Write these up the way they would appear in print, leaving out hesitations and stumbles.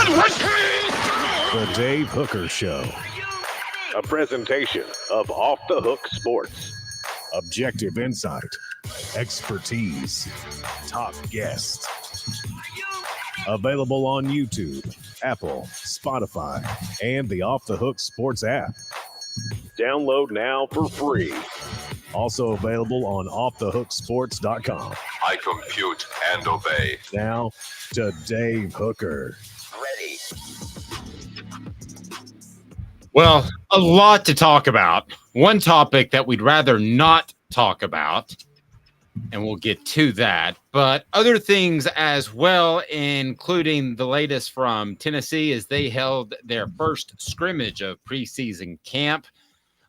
The Dave Hooker Show. A presentation of Off the Hook Sports. Objective insight, expertise, top guests. Available on YouTube, Apple, Spotify, and the Off the Hook Sports app. Download now for free. Also available on offthehooksports.com. I compute and obey. Now to Dave Hooker. Ready. Well, a lot to talk about. One topic that we'd rather not talk about, and we'll get to that, but other things as well, including the latest from Tennessee as they held their first scrimmage of preseason camp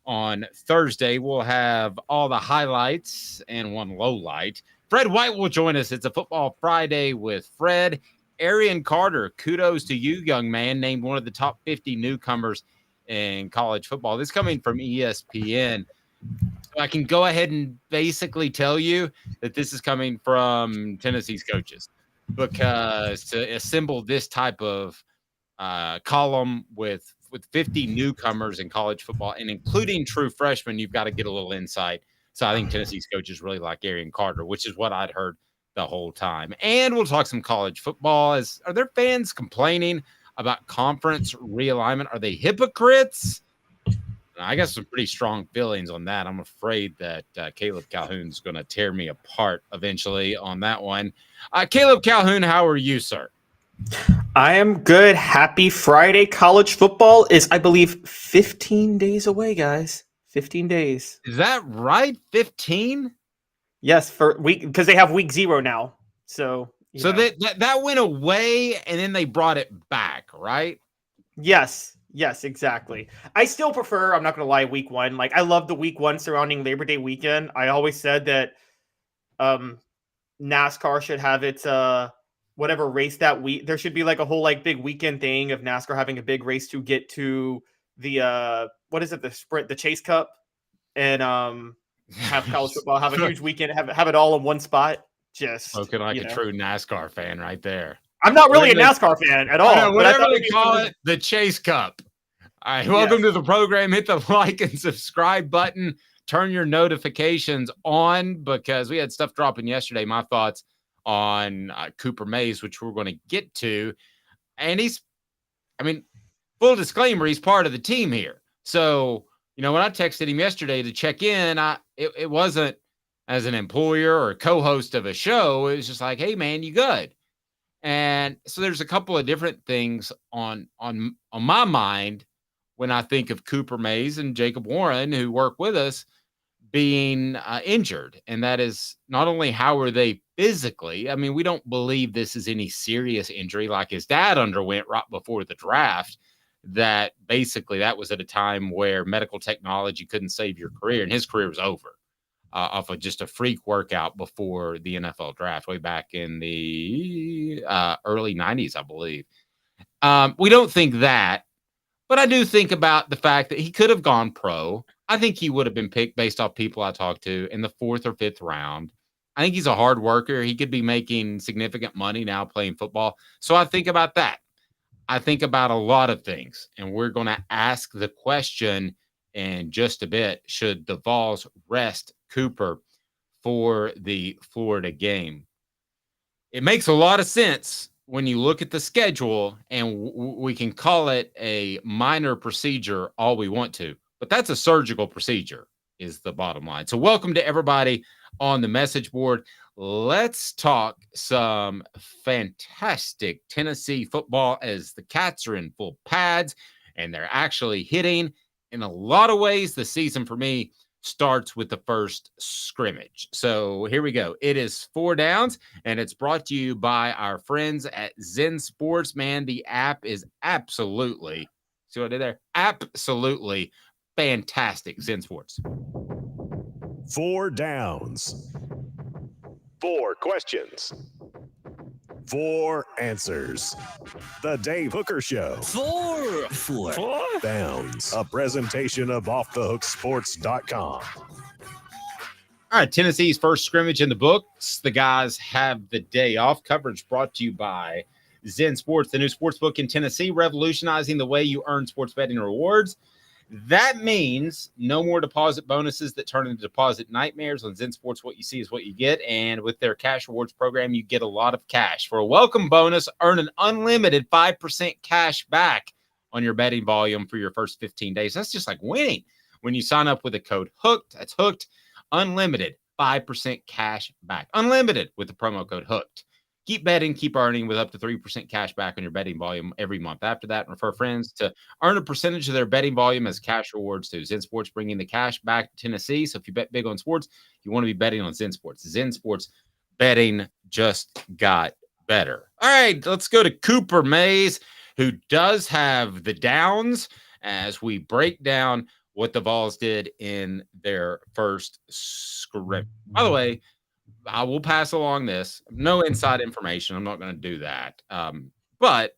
on Thursday. We'll have all the highlights and one low light. Fred White will join us. It's a Football Friday with Fred. Arion Carter, kudos to you, young man, named one of the top 50 newcomers in college football. This is coming from ESPN. So I can go ahead and basically tell you that this is coming from Tennessee's coaches, because to assemble this type of column with 50 newcomers in college football and including true freshmen, you've got to get a little insight. So I think Tennessee's coaches really like Arion Carter, which is what I'd heard the whole time. And we'll talk some college football. Are there fans complaining about conference realignment? Are they hypocrites? I got some pretty strong feelings on that. I'm afraid that Caleb Calhoun's going to tear me apart eventually on that one. Caleb Calhoun, how are you, sir? I am good. Happy Friday. College football is, I believe, 15 days away, guys. 15 days. Is that right? 15? Yes, because they have week 0 now. So that went away and then they brought it back, right? Yes, exactly. I still prefer, I'm not going to lie, week 1. Like, I love the week 1 surrounding Labor Day weekend. I always said that NASCAR should have its whatever race that week. There should be like a whole like big weekend thing of NASCAR having a big race to get to the what is it, the sprint, the Chase Cup, and have college football, have a huge weekend, have it all in one spot. Just looking like a true NASCAR fan right there. I'm not really a NASCAR fan at all. Whatever they call it, the Chase Cup. All right, welcome to the program. Hit the like and subscribe button. Turn your notifications on, because we had stuff dropping yesterday. My thoughts on Cooper Mays, which we're going to get to. And full disclaimer, he's part of the team here. So, when I texted him yesterday to check in, it wasn't as an employer or a co-host of a show. It was just like, hey, man, you good? And so there's a couple of different things on my mind when I think of Cooper Mays and Jacob Warren, who work with us, being injured. And that is not only how are they physically. We don't believe this is any serious injury like his dad underwent right before the draft, that basically that was at a time where medical technology couldn't save your career, and his career was over off of just a freak workout before the NFL draft way back in the early 90s, I believe. We don't think that, but I do think about the fact that he could have gone pro. I think he would have been picked based off people I talked to in the 4th or 5th round. I think he's a hard worker. He could be making significant money now playing football. So I think about that. I think about a lot of things, and we're going to ask the question in just a bit. Should the Vols rest Cooper for the Florida game? It makes a lot of sense when you look at the schedule, and we can call it a minor procedure all we want to, but that's a surgical procedure is the bottom line. So welcome to everybody on the message board. Let's talk some fantastic Tennessee football as the Cats are in full pads and they're actually hitting. In a lot of ways, the season for me starts with the first scrimmage. So here we go. It is 4 downs, and it's brought to you by our friends at Zen Sports. Man, the app is absolutely, see what I did there? Absolutely fantastic. Zen Sports. 4 downs. 4 questions. 4 answers. The Dave Hooker Show. 4 downs. A presentation of offthehooksports.com. All right, Tennessee's first scrimmage in the books. The guys have the day off. Coverage brought to you by Zen Sports, the new sports book in Tennessee, revolutionizing the way you earn sports betting rewards. That means no more deposit bonuses that turn into deposit nightmares. On Zen Sports, what you see is what you get. And with their cash rewards program, you get a lot of cash. For a welcome bonus, earn an unlimited 5% cash back on your betting volume for your first 15 days. That's just like winning. When you sign up with the code HOOKED, that's HOOKED, unlimited 5% cash back. Unlimited with the promo code HOOKED. Keep betting, keep earning with up to 3% cash back on your betting volume every month. After that, refer friends to earn a percentage of their betting volume as cash rewards too. Zen Sports bringing the cash back to Tennessee. So if you bet big on sports, you want to be betting on Zen Sports. Zen Sports betting just got better. All right, let's go to Cooper Mays, who does have the downs as we break down what the Vols did in their first scrimmage. By the way, I will pass along this. No inside information. I'm not going to do that. But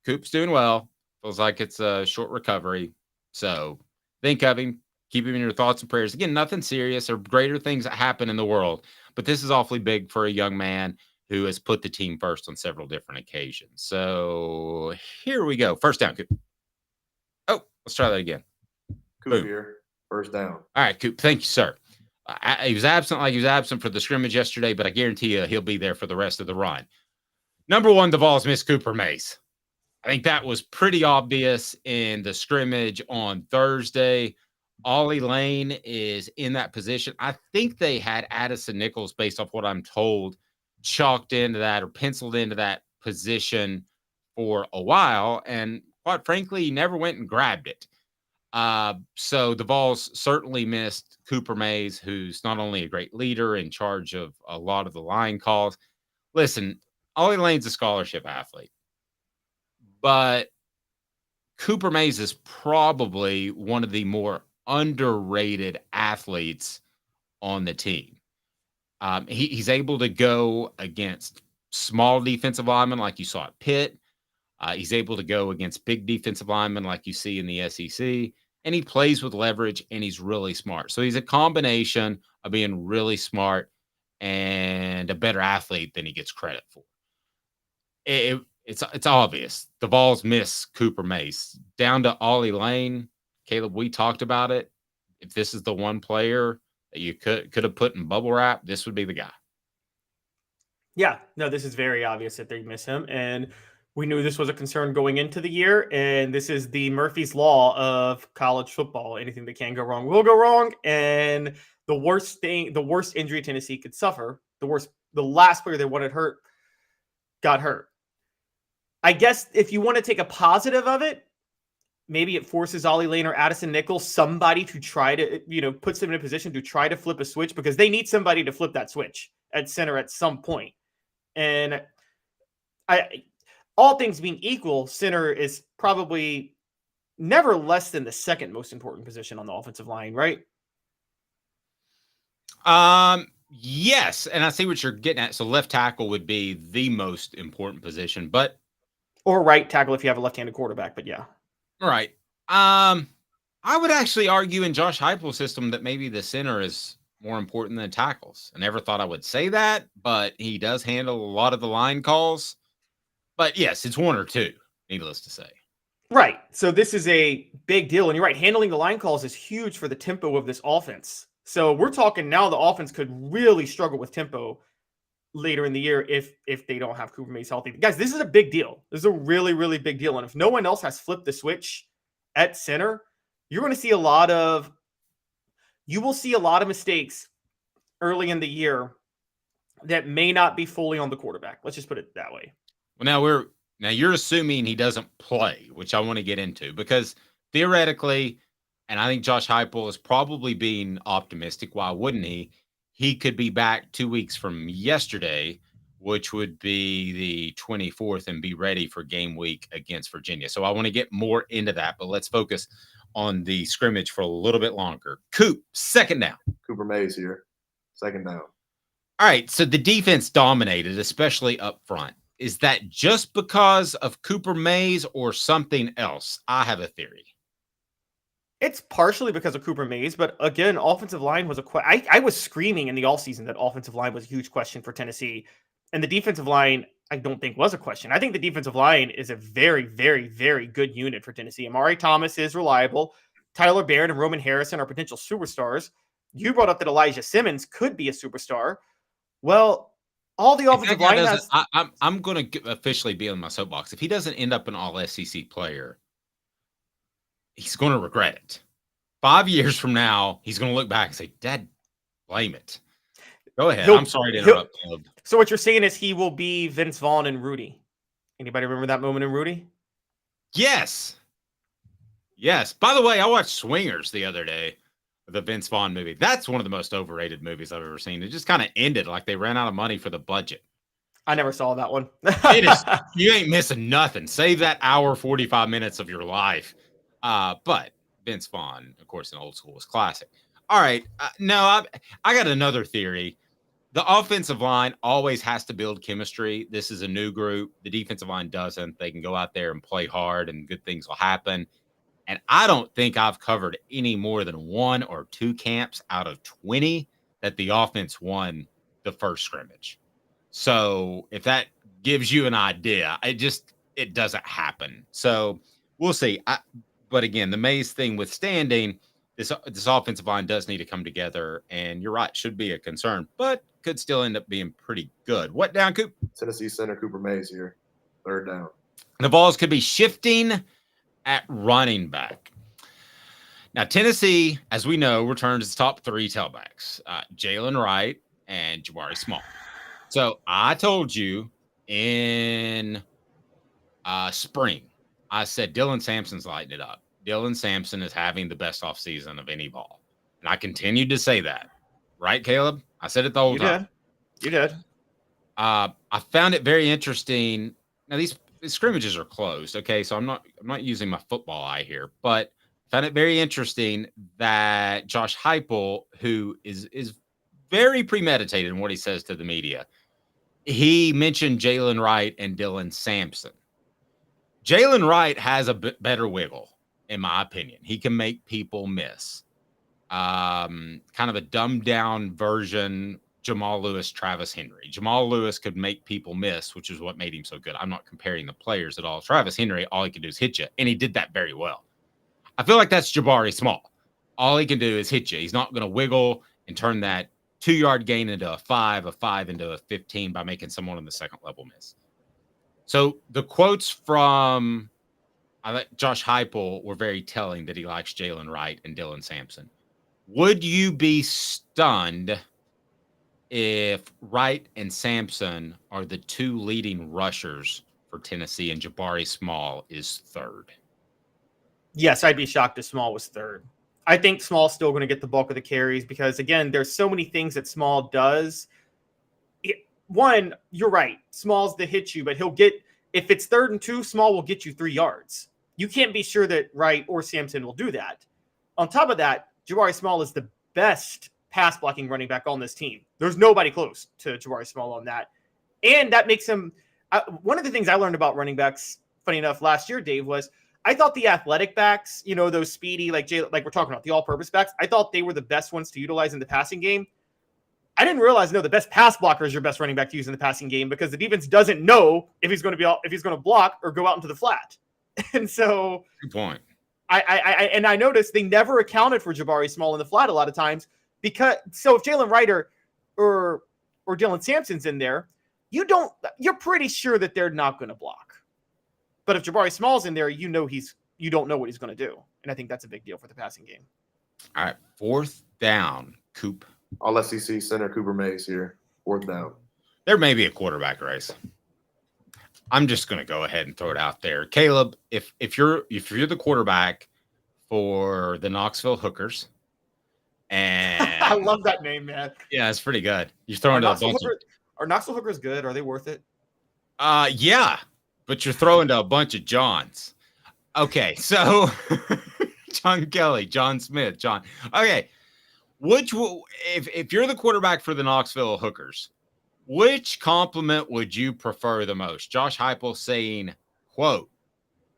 Coop's doing well. Feels like it's a short recovery. So think of him. Keep him in your thoughts and prayers. Again, nothing serious or greater things that happen in the world. But this is awfully big for a young man who has put the team first on several different occasions. So here we go. First down, Coop. Oh, let's try that again. Coop here. First down. All right, Coop. Thank you, sir. He was absent for the scrimmage yesterday, but I guarantee you he'll be there for the rest of the run. Number one, the Vols missed Cooper Mays. I think that was pretty obvious in the scrimmage on Thursday. Ollie Lane is in that position. I think they had Addison Nichols, based off what I'm told, chalked into that or penciled into that position for a while. And quite frankly, he never went and grabbed it. So the Vols certainly missed Cooper Mays, who's not only a great leader in charge of a lot of the line calls. Listen, Ollie Lane's a scholarship athlete, but Cooper Mays is probably one of the more underrated athletes on the team. He's able to go against small defensive linemen like you saw at Pitt. He's able to go against big defensive linemen like you see in the SEC. And he plays with leverage, and he's really smart. So he's a combination of being really smart and a better athlete than he gets credit for. It's obvious. The Vols miss Cooper Mays. Down to Ollie Lane. Caleb, we talked about it. If this is the one player that you could have put in bubble wrap, this would be the guy. Yeah, no, this is very obvious that they miss him. And we knew this was a concern going into the year, and this is the Murphy's Law of college football. Anything that can go wrong will go wrong, and the worst injury Tennessee could suffer, the last player they wanted hurt got hurt. I guess if you want to take a positive of it, maybe it forces Ollie Lane or Addison Nichols, somebody to try to, puts them in a position to try to flip a switch, because they need somebody to flip that switch at center at some point. And all things being equal, center is probably never less than the second most important position on the offensive line, right? Yes, and I see what you're getting at. So left tackle would be the most important position, or right tackle if you have a left-handed quarterback, but yeah. Right. I would actually argue in Josh Heupel's system that maybe the center is more important than tackles. I never thought I would say that, but he does handle a lot of the line calls. But yes, it's one or two, needless to say. Right. So this is a big deal. And you're right. Handling the line calls is huge for the tempo of this offense. So we're talking now the offense could really struggle with tempo later in the year if they don't have Cooper Mays healthy. Guys, this is a big deal. This is a really, really big deal. And if no one else has flipped the switch at center, you're going to see a lot of mistakes early in the year that may not be fully on the quarterback. Let's just put it that way. Well, now you're assuming he doesn't play, which I want to get into, because theoretically, and I think Josh Heupel is probably being optimistic. Why wouldn't he? He could be back 2 weeks from yesterday, which would be the 24th, and be ready for game week against Virginia. So I want to get more into that, but let's focus on the scrimmage for a little bit longer. Coop, second down. Cooper Mays here. Second down. All right, so the defense dominated, especially up front. Is that just because of Cooper Mays or something else? I have a theory. It's partially because of Cooper Mays, but again, offensive line was I was screaming in the offseason that offensive line was a huge question for Tennessee. And the defensive line, I don't think was a question. I think the defensive line is a very, very, very good unit for Tennessee. Amari Thomas is reliable. Tyler Baird and Roman Harrison are potential superstars. You brought up that Elijah Simmons could be a superstar. Well, all the offensive line has. I'm going to officially be on my soapbox. If he doesn't end up an all SEC player, he's going to regret it. 5 years from now, he's going to look back and say, Dad, blame it. Go ahead. I'm sorry to interrupt. So what you're saying is he will be Vince Vaughn and Rudy. Anybody remember that moment in Rudy? Yes. Yes. By the way, I watched Swingers the other day, the Vince Vaughn movie. That's one of the most overrated movies I've ever seen. It just kind of ended like they ran out of money for the budget. I never saw that one. You ain't missing nothing. Save that hour, 45 minutes of your life. But Vince Vaughn, of course, in old school was classic. All right. I got another theory. The offensive line always has to build chemistry. This is a new group. The defensive line doesn't. They can go out there and play hard and good things will happen. And I don't think I've covered any more than 1 or 2 camps out of 20 that the offense won the first scrimmage. So if that gives you an idea, it doesn't happen. So we'll see. But again, the Mays thing withstanding, this offensive line does need to come together. And you're right, should be a concern, but could still end up being pretty good. What down, Coop? Tennessee center Cooper Mays here. 3rd down. The Vols could be shifting at running back. Now, Tennessee, as we know, returns its top 3 tailbacks, Jalen Wright and Jabari Small. So I told you in spring, I said Dylan Sampson's lighting it up. Dylan Sampson is having the best offseason of any Vol. And I continued to say that. Right, Caleb? I said it the whole time. You did. I found it very interesting. Now, these scrimmages are closed, okay? So I'm not using my football eye here, but found it very interesting that Josh Heupel, who is very premeditated in what he says to the media, he mentioned Jalen Wright and Dylan Sampson. Jalen Wright has a bit better wiggle, in my opinion. He can make people miss. Kind of a dumbed down version, Jamal Lewis, Travis Henry. Jamal Lewis could make people miss, which is what made him so good. I'm not comparing the players at all. Travis Henry, all he can do is hit you, and he did that very well. I feel like that's Jabari Small. All he can do is hit you. He's not going to wiggle and turn that 2-yard gain into a 5 into a 15 by making someone on the second level miss. So the quotes from Josh Heupel were very telling that he likes Jalen Wright and Dylan Sampson. Would you be stunned if Wright and Sampson are the 2 leading rushers for Tennessee and Jabari Small is 3rd? Yes, I'd be shocked if Small was 3rd. I think Small's still going to get the bulk of the carries because, again, there's so many things that Small does. One, you're right. Small's the hit you, but he'll get – if it's 3rd and 2, Small will get you 3 yards. You can't be sure that Wright or Sampson will do that. On top of that, Jabari Small is the best pass blocking running back on this team. There's nobody close to Jabari Small on that. And that makes him one of the things I learned about running backs, funny enough, last year, Dave, was I thought the athletic backs, those speedy, like we're talking about, the all-purpose backs, I thought they were the best ones to utilize in the passing game. I didn't realize, the best pass blocker is your best running back to use in the passing game because the defense doesn't know if he's going to block or go out into the flat. And so good point. I noticed they never accounted for Jabari Small in the flat a lot of times if Jalen Wright or Dylan Sampson's in there, you're pretty sure that they're not going to block. But if Jabari Small's in there, you don't know what he's going to do. And I think that's a big deal for the passing game. All right. 4th down, Coop. All SEC center Cooper Mays here. 4th down. There may be a quarterback race. I'm just going to go ahead and throw it out there. Caleb, if you're the quarterback for the Knoxville Hookers, and I love that name, man. Yeah, it's pretty good. You're throwing to a bunch Are Knoxville Hookers good? Are they worth it? Yeah, but you're throwing to a bunch of Johns. Okay, so John Kelly, John Smith, John. Okay, if you're the quarterback for the Knoxville Hookers, which compliment would you prefer the most? Josh Heupel saying, quote,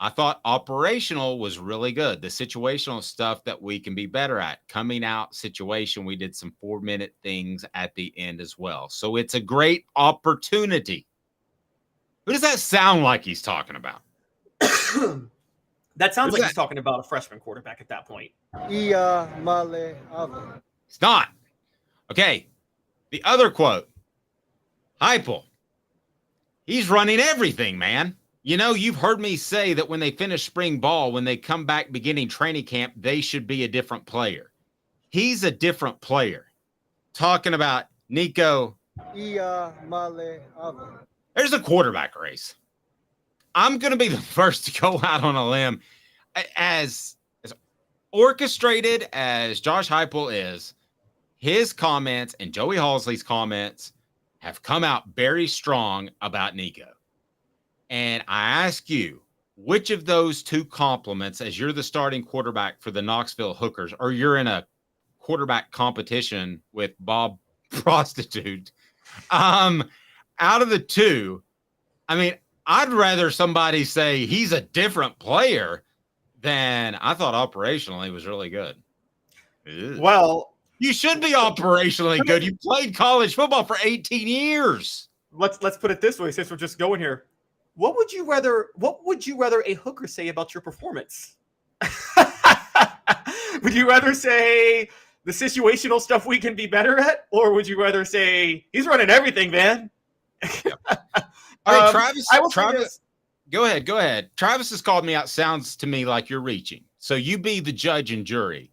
I thought operational was really good. The situational stuff that we can be better at. Coming out situation, we did some 4-minute things at the end as well. So it's a great opportunity. Who does that sound like he's talking about? That sounds Who's like that? he's talking about a freshman quarterback at that point. It's not. Okay. The other quote. Heupel. He's running everything, man. You know, you've heard me say that when they finish spring ball, when they come back beginning training camp, they should be a different player. He's a different player. Talking about Nico. There's a quarterback race. I'm going to be the first to go out on a limb. As orchestrated as Josh Heupel is, his comments and Joey Halsley's comments have come out very strong about Nico. And I ask you, which of those two compliments, as you're the starting quarterback for the Knoxville Hookers, or you're in a quarterback competition with Bob Prostitute, out of the two, I mean, I'd rather somebody say he's a different player than I thought operationally was really good. Ew. Well, You should be operationally good. You played college football for 18 years. let's put it this way, since we're just going here. What would you rather a hooker say about your performance? Would you rather say the situational stuff we can be better at, or would you rather say he's running everything, man? All right, Travis. I will say Travis, this. go ahead. Travis has called me out. Sounds to me like you're reaching. So you be the judge and jury.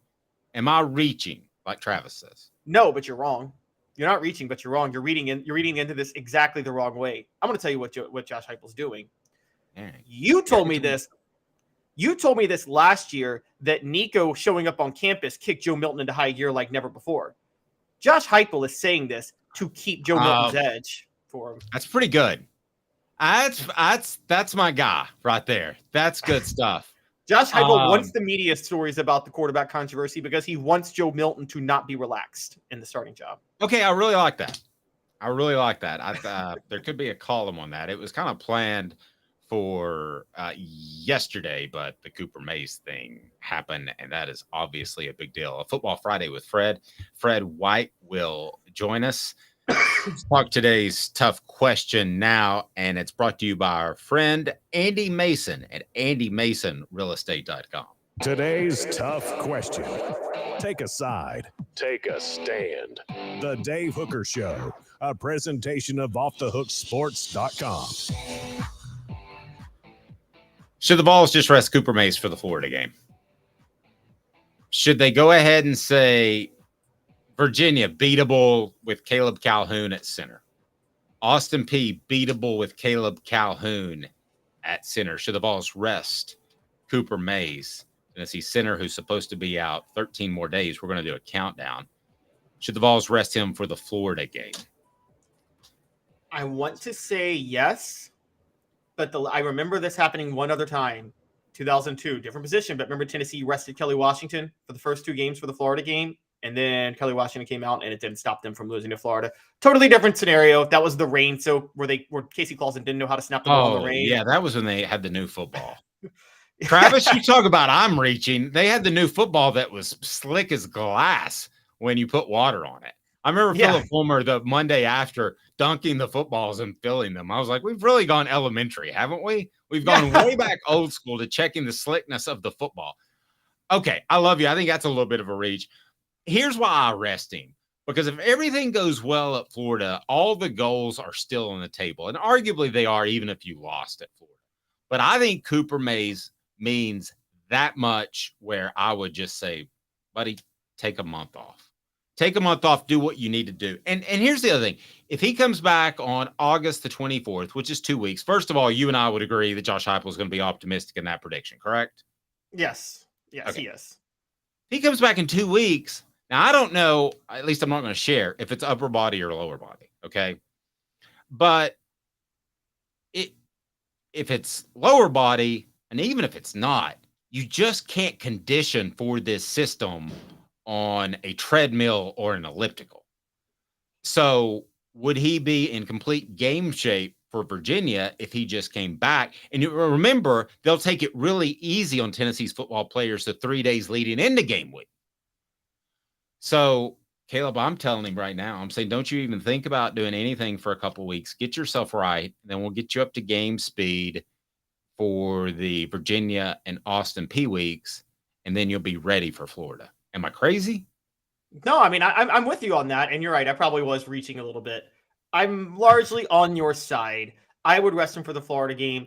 Am I reaching, like Travis says? No, but you're wrong. You're not reaching, but you're wrong. You're reading into this exactly the wrong way. I'm going to tell you what Josh Heupel's doing. Man. You told me this. You told me this last year that Nico showing up on campus kicked Joe Milton into high gear like never before. Josh Heupel is saying this to keep Joe Milton's edge for him. That's pretty good. That's my guy right there. That's good stuff. Josh Heupel wants the media stories about the quarterback controversy because he wants Joe Milton to not be relaxed in the starting job. Okay, I really like that. There could be a column on that. It was kind of planned for yesterday, but the Cooper Mays thing happened, and that is obviously a big deal. A Football Friday with Fred. Fred White will join us. Let's talk today's tough question now, and it's brought to you by our friend Andy Mason at andymasonrealestate.com. Today's tough question. Take a side. Take a stand. The Dave Hooker Show, a presentation of offthehooksports.com. Should the Vols just rest Cooper Mays for the Florida game? Should they go ahead and say Virginia beatable with Caleb Calhoun at center? Austin Peay beatable with Caleb Calhoun at center? Should the Vols rest Cooper Mays, Tennessee center, who's supposed to be out 13 more days? We're going to do a countdown. Should the Vols rest him for the Florida game? I want to say yes, but I remember this happening one other time, 2002, different position, but remember Tennessee rested Kelly Washington for the first two games for the Florida game, and then Kelly Washington came out, and it didn't stop them from losing to Florida. Totally different scenario. That was the rain, so where Casey Clausen didn't know how to snap the ball in the rain. Yeah, that was when they had the new football. Travis, you talk about I'm reaching. They had the new football that was slick as glass when you put water on it. I remember Philip Fulmer the Monday after dunking the footballs and filling them. I was like, we've really gone elementary, haven't we? We've gone way back old school to checking the slickness of the football. Okay, I love you. I think that's a little bit of a reach. Here's why I rest him. Because if everything goes well at Florida, all the goals are still on the table. And arguably they are, even if you lost at Florida. But I think Cooper Mays means that much where I would just say, buddy, take a month off. Take a month off, do what you need to do. And here's the other thing. If he comes back on August the 24th, which is 2 weeks, first of all, you and I would agree that Josh Heupel is going to be optimistic in that prediction, correct? Yes. Yes, Okay. he is. If he comes back in 2 weeks, now I don't know, at least I'm not going to share if it's upper body or lower body, okay? But if it's lower body, and even if it's not, you just can't condition for this system on a treadmill or an elliptical. So would he be in complete game shape for Virginia if he just came back? And you remember, they'll take it really easy on Tennessee's football players the 3 days leading into game week. So Caleb, I'm telling him right now, I'm saying, don't you even think about doing anything for a couple weeks. Get yourself right. Then we'll get you up to game speed for the Virginia and Austin P weeks, and then you'll be ready for Florida. Am I crazy? No, I mean, I'm with you on that. And you're right. I probably was reaching a little bit. I'm largely on your side. I would rest him for the Florida game.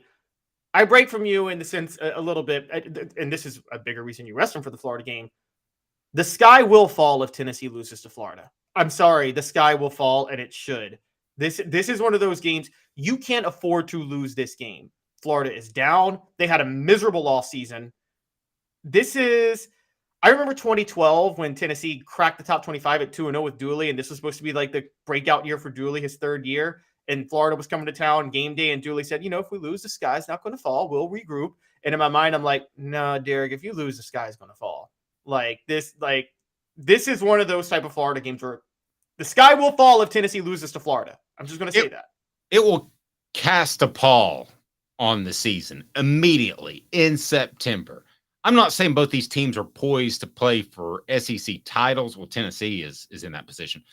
I break from you in the sense a little bit, and this is a bigger reason you rest him for the Florida game. The sky will fall if Tennessee loses to Florida. I'm sorry, the sky will fall, and it should. This is one of those games you can't afford to lose this game. Florida is down. They had a miserable off season. I remember 2012 when Tennessee cracked the top 25 at 2-0 with Dooley, and this was supposed to be like the breakout year for Dooley, his third year. And Florida was coming to town game day, and Dooley said, if we lose, the sky's not going to fall. We'll regroup. And in my mind, I'm like, no, Derek, if you lose, the sky's going to fall. This is one of those type of Florida games where the sky will fall if Tennessee loses to Florida. I'm just going to say that. It will cast a pall on the season immediately in September. I'm not saying both these teams are poised to play for SEC titles. Well, Tennessee is in that position.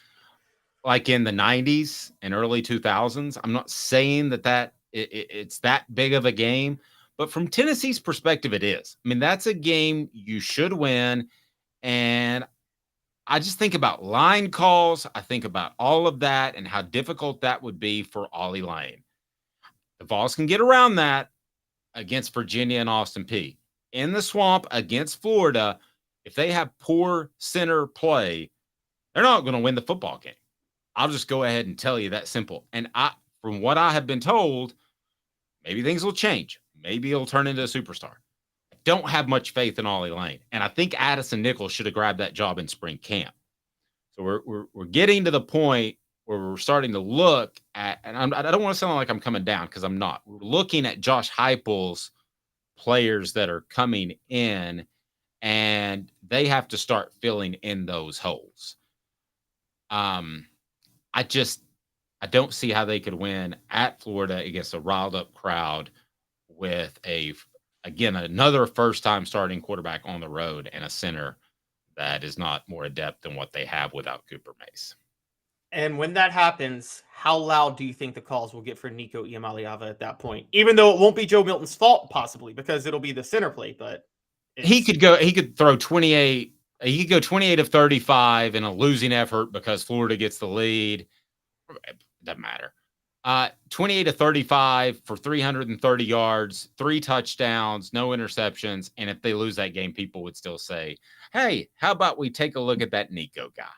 Like in the 90s and early 2000s, I'm not saying that it's that big of a game, but from Tennessee's perspective, it is. I mean, that's a game you should win. And I just think about line calls. I think about all of that and how difficult that would be for Ollie Lane. The Vols can get around that against Virginia and Austin P. In the swamp against Florida, if they have poor center play, they're not going to win the football game. I'll just go ahead and tell you that simple. And from what I have been told, maybe things will change. Maybe he'll turn into a superstar. I don't have much faith in Ollie Lane. And I think Addison Nichols should have grabbed that job in spring camp. So we're getting to the point where we're starting to look at, and I don't want to sound like I'm coming down because I'm not. We're looking at Josh Heupel's players that are coming in, and they have to start filling in those holes. I don't see how they could win at Florida against a riled up crowd with another first time starting quarterback on the road and a center that is not more adept than what they have without Cooper Mays. And when that happens, how loud do you think the calls will get for Nico Iamaleava at that point? Even though it won't be Joe Milton's fault, possibly, because it'll be the center play, but he could throw 28. He could go 28 of 35 in a losing effort because Florida gets the lead. It doesn't matter. 28 of 35 for 330 yards, 3 touchdowns, no interceptions. And if they lose that game, people would still say, hey, how about we take a look at that Nico guy?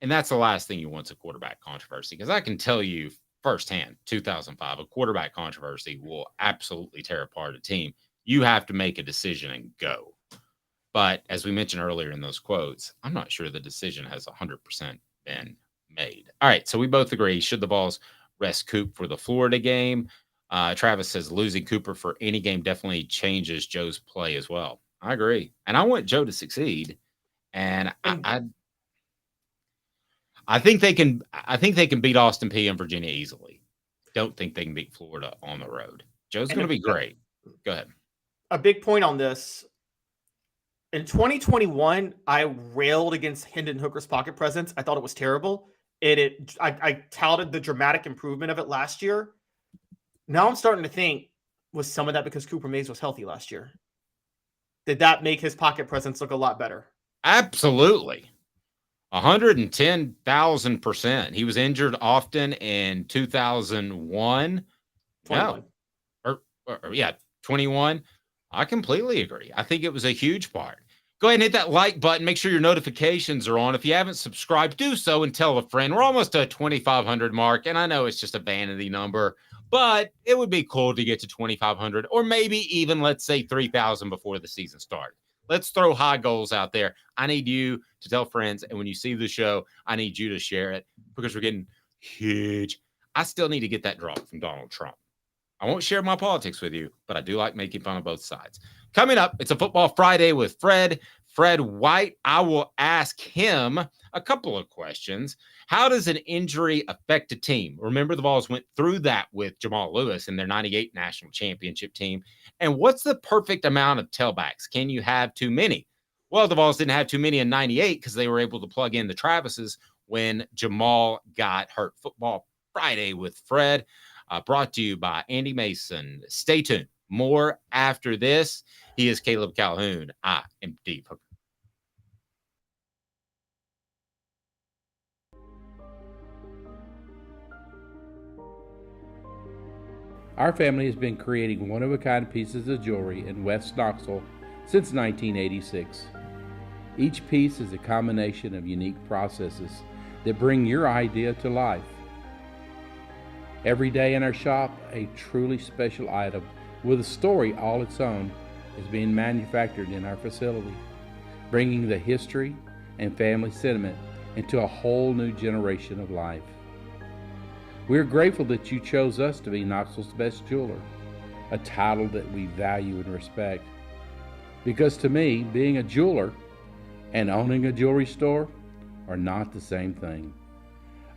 And that's the last thing you want is a quarterback controversy. Because I can tell you firsthand, 2005, a quarterback controversy will absolutely tear apart a team. You have to make a decision and go. But as we mentioned earlier in those quotes, I'm not sure the decision has 100% been made. All right, so we both agree. Should the Vols rest Coop for the Florida game? Travis says losing Cooper for any game definitely changes Joe's play as well. I agree. And I want Joe to succeed. And I think they can beat Austin P and Virginia easily. Don't think they can beat Florida on the road. Joe's going to be great. Go ahead. A big point on this. In 2021, I railed against Hendon Hooker's pocket presence. I thought it was terrible. I touted the dramatic improvement of it last year. Now I'm starting to think, was some of that because Cooper Mays was healthy last year? Did that make his pocket presence look a lot better? Absolutely. 110,000%. He was injured often in 2001. 21. No. 21. I completely agree. I think it was a huge part. Go ahead and hit that like button. Make sure your notifications are on. If you haven't subscribed, do so and tell a friend. We're almost to a 2,500 mark, and I know it's just a vanity number, but it would be cool to get to 2,500 or maybe even, let's say, 3,000 before the season starts. Let's throw high goals out there. I need you to tell friends, and when you see the show, I need you to share it because we're getting huge. I still need to get that drop from Donald Trump. I won't share my politics with you, but I do like making fun of both sides. Coming up, it's a Football Friday with Fred White. I will ask him a couple of questions. How does an injury affect a team? Remember, the Vols went through that with Jamal Lewis and their 98 national championship team. And what's the perfect amount of tailbacks? Can you have too many? Well, the Vols didn't have too many in 98 because they were able to plug in the Travises when Jamal got hurt. Football Friday with Fred, brought to you by Andy Mason. Stay tuned. More after this. He is Caleb Calhoun. I am Dave Hooker. Our family has been creating one-of-a-kind pieces of jewelry in West Knoxville since 1986. Each piece is a combination of unique processes that bring your idea to life. Every day in our shop, a truly special item with a story all its own is being manufactured in our facility, bringing the history and family sentiment into a whole new generation of life. We're grateful that you chose us to be Knoxville's best jeweler, a title that we value and respect. Because to me, being a jeweler and owning a jewelry store are not the same thing.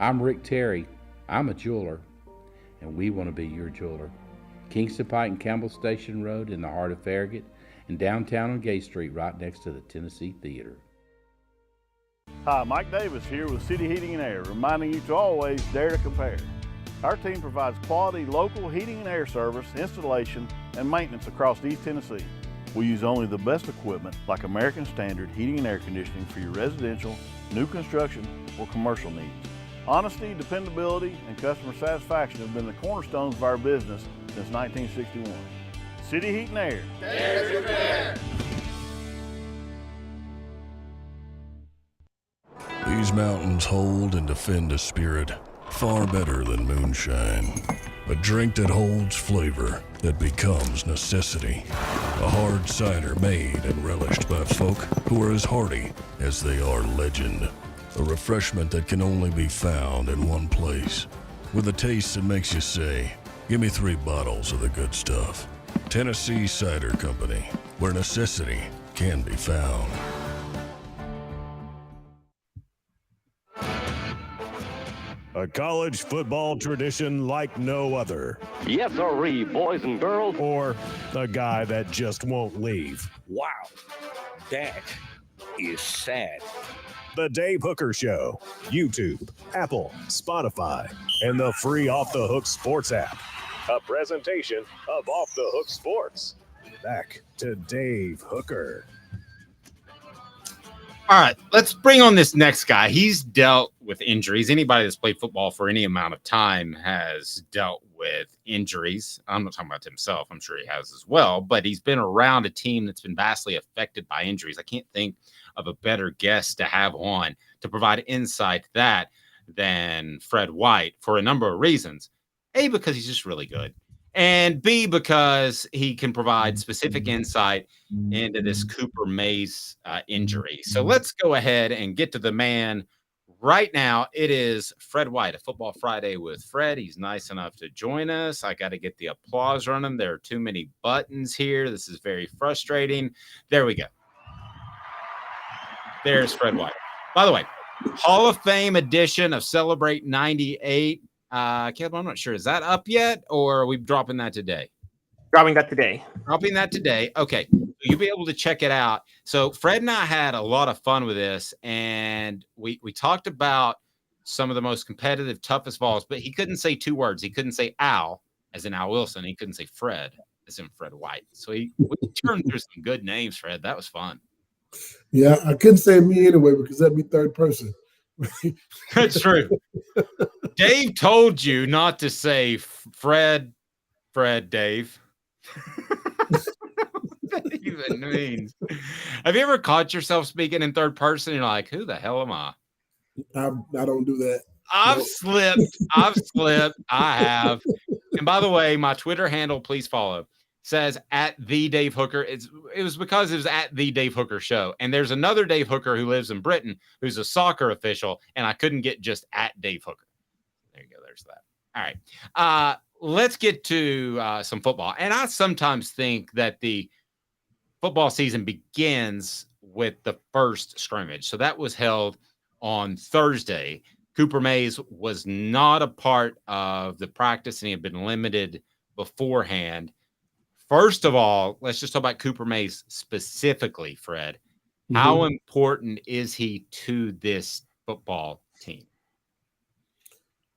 I'm Rick Terry. I'm a jeweler, and we want to be your jeweler. Kingston Pike and Campbell Station Road in the heart of Farragut, and downtown on Gay Street right next to the Tennessee Theater. Hi, Mike Davis here with City Heating and Air, reminding you to always dare to compare. Our team provides quality local heating and air service, installation, and maintenance across East Tennessee. We use only the best equipment like American Standard heating and air conditioning for your residential, new construction, or commercial needs. Honesty, dependability, and customer satisfaction have been the cornerstones of our business since 1961. City Heat and Air. Dare to compare. These mountains hold and defend a spirit far better than moonshine. A drink that holds flavor, that becomes necessity. A hard cider made and relished by folk who are as hearty as they are legend. A refreshment that can only be found in one place. With a taste that makes you say, give me 3 bottles of the good stuff. Tennessee Cider Company, where necessity can be found. A college football tradition like no other. Yes, sirree, boys and girls. Or a guy that just won't leave. Wow, that is sad. The Dave Hooker Show, YouTube, Apple, Spotify, and the free Off the Hook Sports app. A presentation of Off the Hook Sports. Back to Dave Hooker. All right, let's bring on this next guy. He's dealt with injuries. Anybody that's played football for any amount of time has dealt with injuries. I'm not talking about himself. I'm sure he has as well, but he's been around a team that's been vastly affected by injuries. I can't think of a better guest to have on to provide insight to that than Fred White for a number of reasons. A, because he's just really good. And B, because he can provide specific insight into this Cooper Mays injury. So let's go ahead and get to the man right now. It is Fred White, a Football Friday with Fred. He's nice enough to join us. I got to get the applause running. There are too many buttons here. This is very frustrating. There we go. There's Fred White. By the way, Hall of Fame edition of Celebrate 98. Caleb, I'm not sure. Is that up yet, or are we dropping that today? Dropping that today. Dropping that today. Okay. You'll be able to check it out. So Fred and I had a lot of fun with this, and we talked about some of the most competitive, toughest Vols, but he couldn't say 2 words. He couldn't say Al, as in Al Wilson. He couldn't say Fred, as in Fred White. So we turned through some good names, Fred. That was fun. Yeah, I couldn't say me anyway because that'd be third person. That's true. Dave told you not to say Fred, Dave. What that even means? Have you ever caught yourself speaking in third person? You're like, who the hell am I? I don't do that. I've slipped. I have. And by the way, my Twitter handle, please follow, says at the Dave Hooker. It was because it was at the Dave Hooker show. And there's another Dave Hooker who lives in Britain who's a soccer official, and I couldn't get just at Dave Hooker. There you go. There's that. All right. Let's get to some football. And I sometimes think that the football season begins with the first scrimmage. So that was held on Thursday. Cooper Mays was not a part of the practice, and he had been limited beforehand. First of all, let's just talk about Cooper Mays specifically, Fred. How important is he to this football team?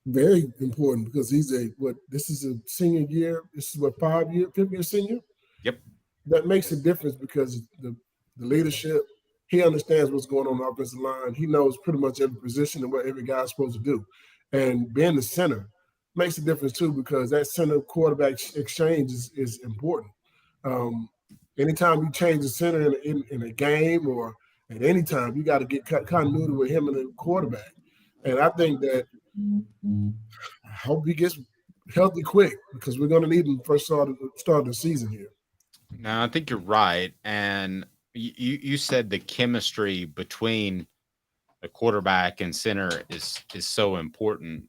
Very important, because he's this is a senior year. This is what, 5th year senior? Yep. That makes a difference because the leadership, he understands what's going on the offensive line. He knows pretty much every position and what every guy's supposed to do. And being the center makes a difference too, because that center quarterback exchange is important. Anytime you change the center in a game or at any time, you got to get continuity with him and the quarterback. And I think that I hope he gets healthy quick, because we're going to need him first start of the season here. No, I think you're right. And you said the chemistry between the quarterback and center is so important.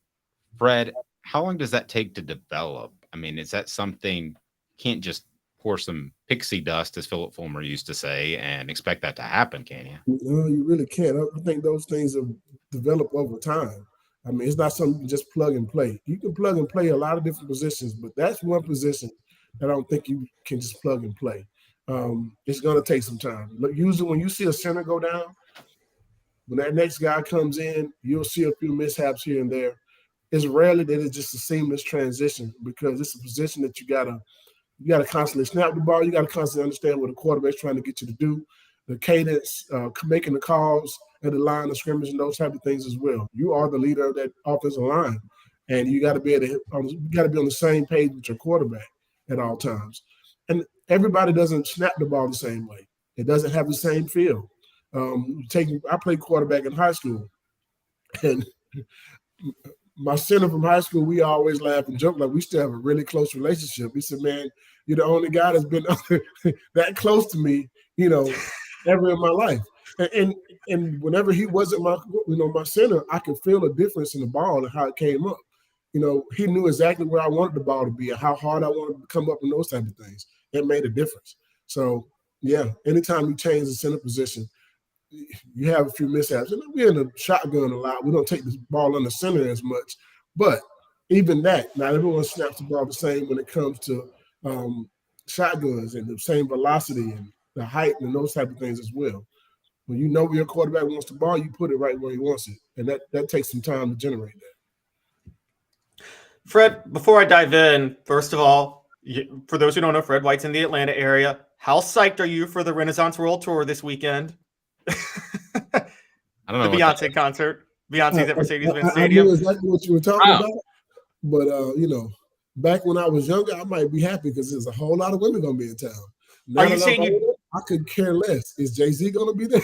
Fred, how long does that take to develop? I mean, is that something you can't just pour some pixie dust, as Philip Fulmer used to say, and expect that to happen, can you? No, you really can't. I think those things have developed over time. I mean, it's not something you can just plug and play. You can plug and play a lot of different positions, but that's one position that I don't think you can just plug and play. It's going to take some time. Look, usually when you see a center go down, when that next guy comes in, you'll see a few mishaps here and there. It's rarely that it's just a seamless transition, because it's a position that you gotta constantly snap the ball. You got to constantly understand what the quarterback's trying to get you to do, the cadence, making the calls at the line of scrimmage, and those type of things as well. You are the leader of that offensive line, and you got to be on the same page with your quarterback at all times. And everybody doesn't snap the ball the same way. It doesn't have the same feel. I played quarterback in high school, and my center from high school, we always laugh and joke, like we still have a really close relationship. He said, "Man, you're the only guy that's been that close to me, ever in my life." And whenever he wasn't my center, I could feel a difference in the ball and how it came up. He knew exactly where I wanted the ball to be and how hard I wanted to come up and those type of things. It made a difference. So yeah, anytime you change the center position, you have a few mishaps. And we're in the shotgun a lot. We don't take the ball in the center as much. But even that, not everyone snaps the ball the same when it comes to shotguns and the same velocity and the height and those type of things as well. When you know where your quarterback wants the ball, you put it right where he wants it. And that takes some time to generate that. Fred, before I dive in, first of all, for those who don't know, Fred White's in the Atlanta area. How psyched are you for the Renaissance World Tour this weekend? I don't know. The Beyonce concert. Beyonce's at Mercedes-Benz I Stadium. knew exactly what you were talking about. But, back when I was younger, I might be happy because there's a whole lot of women going to be in town. Now Are you saying I could care less. Is Jay-Z going to be there?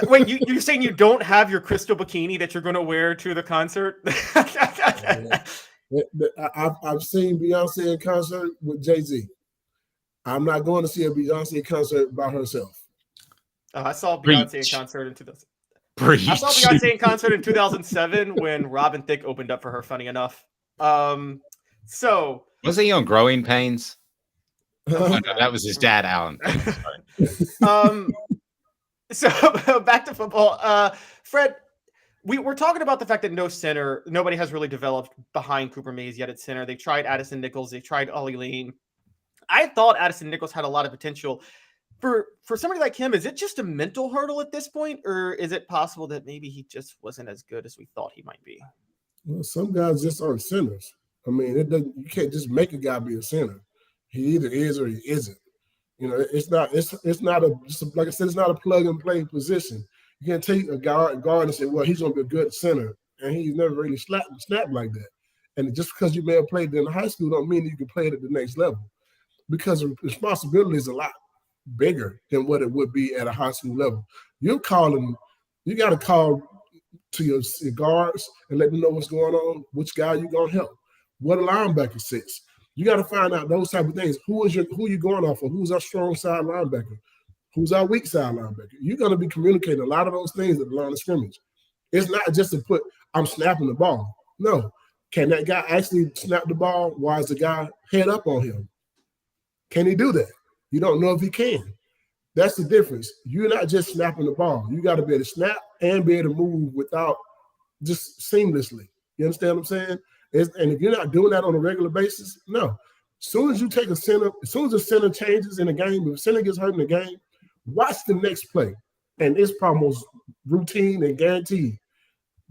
Wait, you're saying you don't have your crystal bikini that you're going to wear to the concert? I've seen Beyonce in concert with Jay-Z. I'm not going to see a Beyonce concert by herself. I saw Beyonce in concert in 2000. I saw Beyonce in concert in 2007 when Robin Thicke opened up for her. Funny enough. So was he on Growing Pains? Oh, no, that was his dad, Alan. So back to football. Fred, we're talking about the fact that nobody has really developed behind Cooper Mays yet at center. They tried Addison Nichols. They tried Ollie Lane. I thought Addison Nichols had a lot of potential. For somebody like him, is it just a mental hurdle at this point, or is it possible that maybe he just wasn't as good as we thought he might be? Well, some guys just aren't centers. I mean, you can't just make a guy be a center. He either is or he isn't. It's not like I said, it's not a plug and play position. You can't take a guard and say, well, he's going to be a good center, and he's never really snapped like that. And just because you may have played it in high school don't mean you can play it at the next level, because the responsibility is a lot bigger than what it would be at a high school level. You got to call to your guards and let them know what's going on, which guy you're going to help, what a linebacker sits. You got to find out those type of things. Who you going off of? Who's our strong side linebacker? Who's our weak side linebacker? You're going to be communicating a lot of those things at the line of scrimmage. It's not just to I'm snapping the ball. No. Can that guy actually snap the ball while the guy head up on him? Can he do that? You don't know if he can. That's the difference. You're not just snapping the ball. You got to be able to snap and be able to move without just seamlessly. You understand what I'm saying? And if you're not doing that on a regular basis, no. As soon as the center changes in a game, if the center gets hurt in the game, watch the next play. and it's almost routine and guaranteed.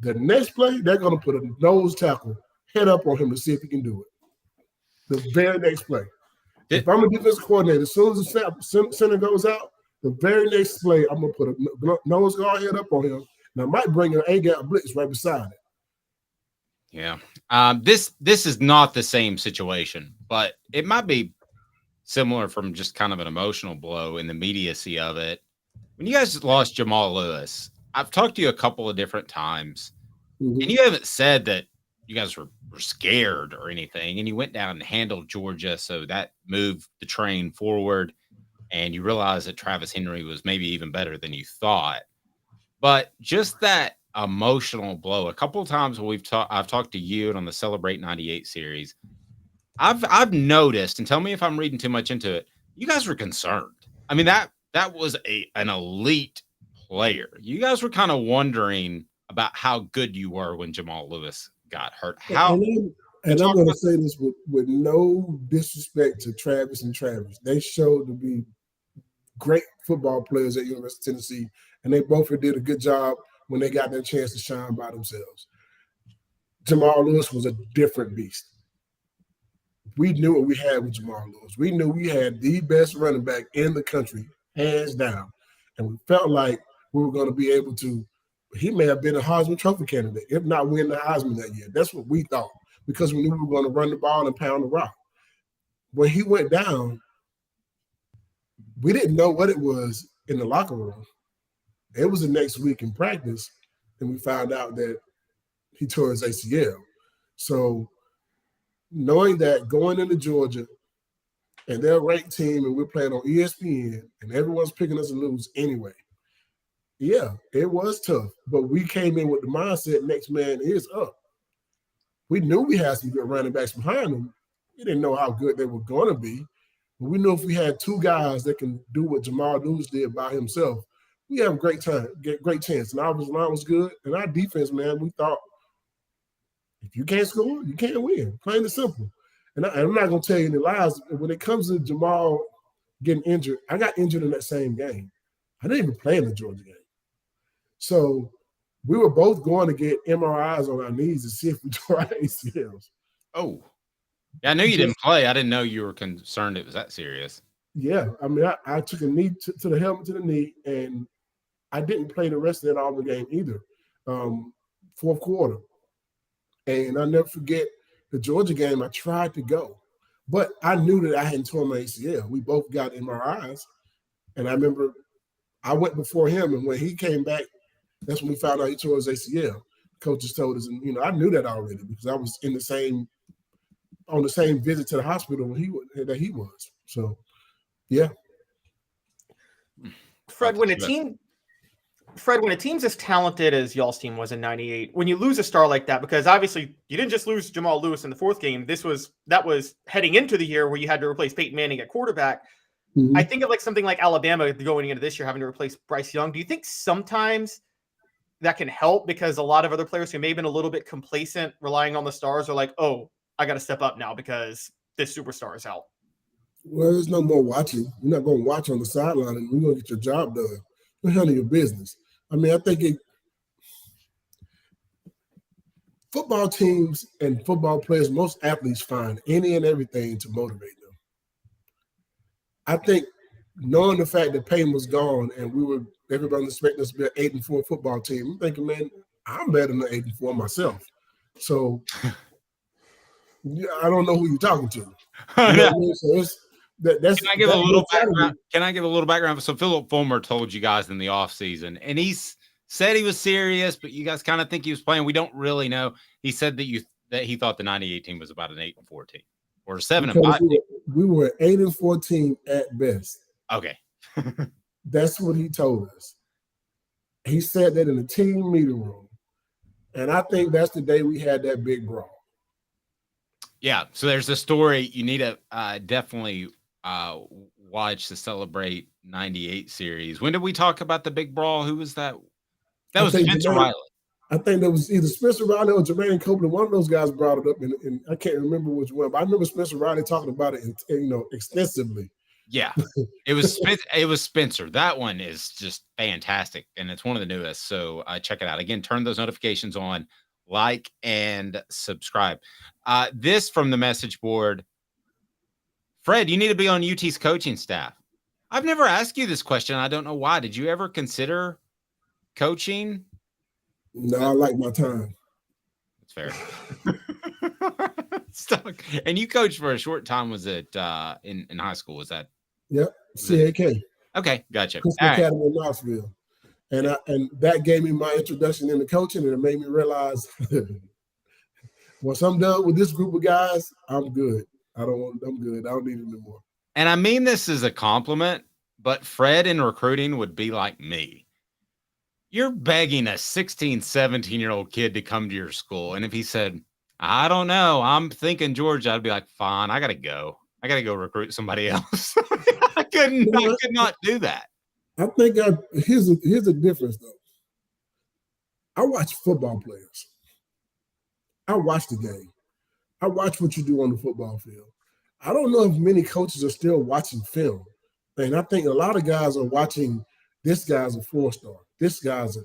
The next play, they're going to put a nose tackle head up on him to see if he can do it. The very next play. If I'm a defensive coordinator, as soon as the center goes out, the very next play, I'm going to put a nose guard head up on him, and I might bring an A-gap blitz right beside it. Yeah. This is not the same situation, but it might be similar from just kind of an emotional blow in the immediacy of it. When you guys lost Jamal Lewis, I've talked to you a couple of different times, and you haven't said that you guys were scared or anything, and you went down and handled Georgia, so that moved the train forward, and you realized that Travis Henry was maybe even better than you thought. But just that emotional blow, a couple of times when I've talked to you and on the Celebrate 98 series, I've noticed, and tell me if I'm reading too much into it, you guys were concerned. I mean, that was an elite player. You guys were kind of wondering about how good you were when Jamal Lewis got hurt. How? And I'm going to say this with no disrespect to Travis and Travis. They showed to be great football players at University of Tennessee, and they both did a good job when they got their chance to shine by themselves. Jamal Lewis was a different beast. We knew what we had with Jamal Lewis. We knew we had the best running back in the country, hands down. And we felt like we were going to be able to – he may have been a Heisman Trophy candidate, if not win the Heisman that year. That's what we thought, because we knew we were going to run the ball and pound the rock. When he went down, we didn't know what it was in the locker room. It was the next week in practice, and we found out that he tore his ACL. So knowing that going into Georgia and they're a ranked team and we're playing on ESPN and everyone's picking us to lose anyway, yeah, it was tough. But we came in with the mindset next man is up. We knew we had some good running backs behind them. We didn't know how good they were going to be. But we knew if we had two guys that can do what Jamal Lewis did by himself, we have a great chance. And our line was good. And our defense, man, we thought, if you can't score, you can't win. Plain and simple. And I'm not going to tell you any lies. When it comes to Jamal getting injured, I got injured in that same game. I didn't even play in the Georgia game. So we were both going to get MRIs on our knees to see if we tore our ACLs. Oh. Yeah, I knew you didn't play. I didn't know you were concerned it was that serious. Yeah. I mean, I took a knee to the helmet to the knee, and I didn't play the rest of that Auburn game either, fourth quarter. And I'll never forget the Georgia game. I tried to go, but I knew that I hadn't torn my ACL. We both got MRIs, and I remember I went before him, and when he came back, that's when we found out he tore his ACL. Coaches told us, and I knew that already because I was on the same visit to the hospital that he was. So, yeah. Fred, when a team's as talented as y'all's team was in '98, when you lose a star like that, because obviously you didn't just lose Jamal Lewis in the fourth game. That was heading into the year where you had to replace Peyton Manning at quarterback. Mm-hmm. I think of like something like Alabama going into this year having to replace Bryce Young. Do you think sometimes that can help because a lot of other players who may have been a little bit complacent relying on the stars are like, oh, I got to step up now because this superstar is out? Well, there's no more watching. You're not going to watch on the sideline and you're going to get your job done. You're handling your business. I mean, I think football teams and football players, most athletes find any and everything to motivate them. I think knowing the fact that Peyton was gone and everybody was expecting us to be an 8-4 football team, I'm thinking, man, I'm better than 8-4 myself. So I don't know who you're talking to. You know what I mean? So that's. Can I give a little background? Can I give a little background? So Philip Fulmer told you guys in the offseason, and he said he was serious, but you guys kind of think he was playing. We don't really know. He said that he thought the '98 team was about an 8-4 team or 7-5. We were an 8-4 team at best. Okay. That's what he told us. He said that in the team meeting room. And I think that's the day we had that big brawl. Yeah. So there's a story. You need to definitely watch the Celebrate 98 series. When did we talk about the big brawl? Who was that? That was Spencer Riley. I think that was either Spencer Riley or Jermaine Copeland. One of those guys brought it up, and I can't remember which one. But I remember Spencer Riley talking about it, extensively. Yeah, it was Spencer. That one is just fantastic, and it's one of the newest. So check it out. Again, turn those notifications on, like and subscribe. This from the message board. Fred, you need to be on UT's coaching staff. I've never asked you this question. I don't know why. Did you ever consider coaching? No, I like my time. That's fair. Stuck. And you coached for a short time. Was it in high school? Was that? Yep, CAK. Okay, gotcha. Christian Academy in Knoxville. And that gave me my introduction into coaching, and it made me realize once I'm done with this group of guys, I'm good. I'm good. I don't need it anymore. And I mean this as a compliment, but Fred in recruiting would be like me. You're begging a 16, 17-year-old kid to come to your school. And if he said, I don't know, I'm thinking Georgia, I'd be like, fine, I got to go. I got to go recruit somebody else. I could not do that. I think here's a difference, though. I watch football players. I watch the game. I watch what you do on the football field. I don't know if many coaches are still watching film. And I think a lot of guys are watching, this guy's a 4-star. This guy's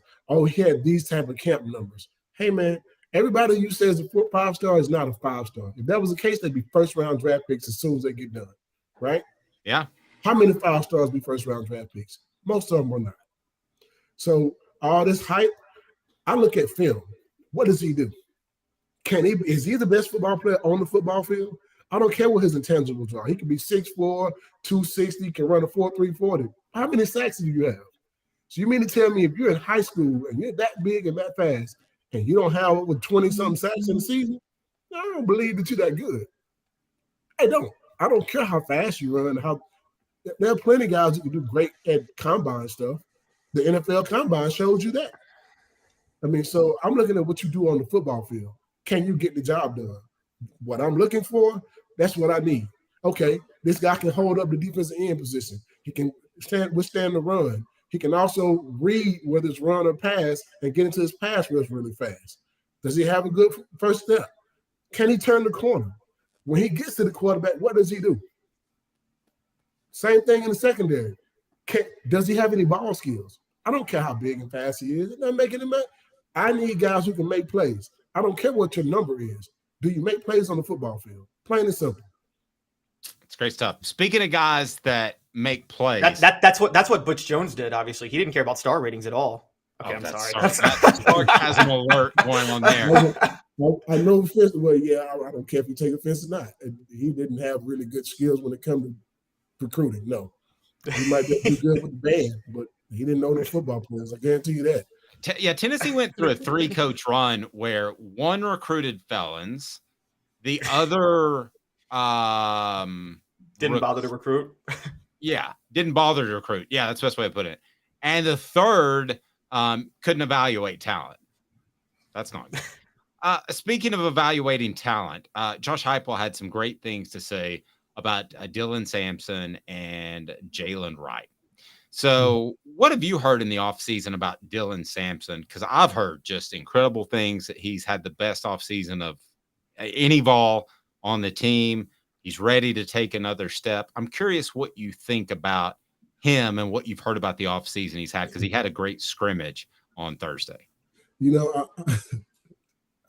he had these type of camp numbers. Hey, man, everybody you say is a 5-star is not a 5-star. If that was the case, they'd be first-round draft picks as soon as they get done, right? Yeah. How many 5-stars be first-round draft picks? Most of them are not. So all this hype, I look at film. What does he do? Is he the best football player on the football field? I don't care what his intangibles are. He can be 6'4", 260, can run a 4.3 40. How many sacks do you have? So you mean to tell me if you're in high school and you're that big and that fast and you don't have over 20-something sacks in the season, I don't believe that you're that good. I don't care how fast you run. There are plenty of guys who can do great at combine stuff. The NFL combine shows you that. I mean, so I'm looking at what you do on the football field. Can you get the job done? What I'm looking for, that's what I need. Okay, this guy can hold up the defensive end position. He can withstand the run. He can also read whether it's run or pass and get into his pass rush really fast. Does he have a good first step? Can he turn the corner? When he gets to the quarterback, what does he do? Same thing in the secondary. Does he have any ball skills? I don't care how big and fast he is. It's not making him. I need guys who can make plays. I don't care what your number is. Do you make plays on the football field? Plain and simple. It's great stuff. Speaking of guys that make plays, that's what Butch Jones did. Obviously, he didn't care about star ratings at all. Okay, I'm sorry. That's sarcasm alert going on there. I know offense. Well, yeah, I don't care if you take offense or not. He didn't have really good skills when it comes to recruiting. No, he might be good with the band, but he didn't know those football players. I guarantee you that. Tennessee went through a 3-coach run where one recruited felons, the other didn't bother to recruit. Didn't bother to recruit. Yeah, that's the best way to put it. And the third couldn't evaluate talent. That's not good. Speaking of evaluating talent, Josh Heupel had some great things to say about Dylan Sampson and Jalen Wright. So what have you heard in the offseason about Dylan Sampson? Because I've heard just incredible things, that he's had the best offseason of any Vol on the team. He's ready to take another step. I'm curious what you think about him and what you've heard about the offseason he's had, because he had a great scrimmage on Thursday. You know,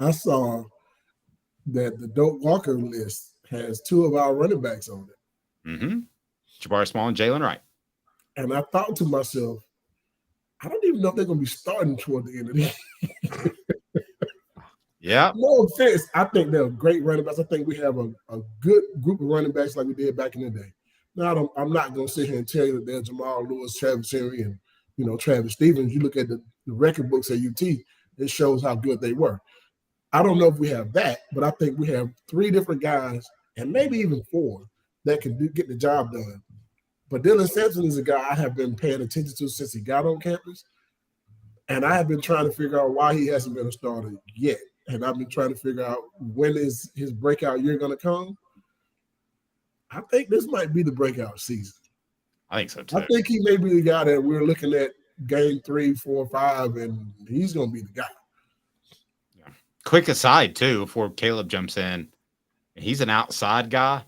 I saw that the Doak Walker list has 2 of our running backs on it. Mm-hmm. Jabari Small and Jalen Wright. And I thought to myself, I don't even know if they're going to be starting toward the end of the year. Yeah. No offense. I think they're great running backs. I think we have a good group of running backs like we did back in the day. Now, I'm not going to sit here and tell you that they're Jamal Lewis, Travis Henry, and Travis Stevens. You look at the record books at UT, it shows how good they were. I don't know if we have that, but I think we have 3 different guys, and maybe even 4, that can get the job done. But Dylan Sampson is a guy I have been paying attention to since he got on campus. And I have been trying to figure out why he hasn't been a starter yet. And I've been trying to figure out when is his breakout year going to come. I think this might be the breakout season. I think so too. I think he may be the guy that we're looking at game 3, 4, 5, and he's going to be the guy. Yeah. Quick aside too, before Caleb jumps in, he's an outside guy.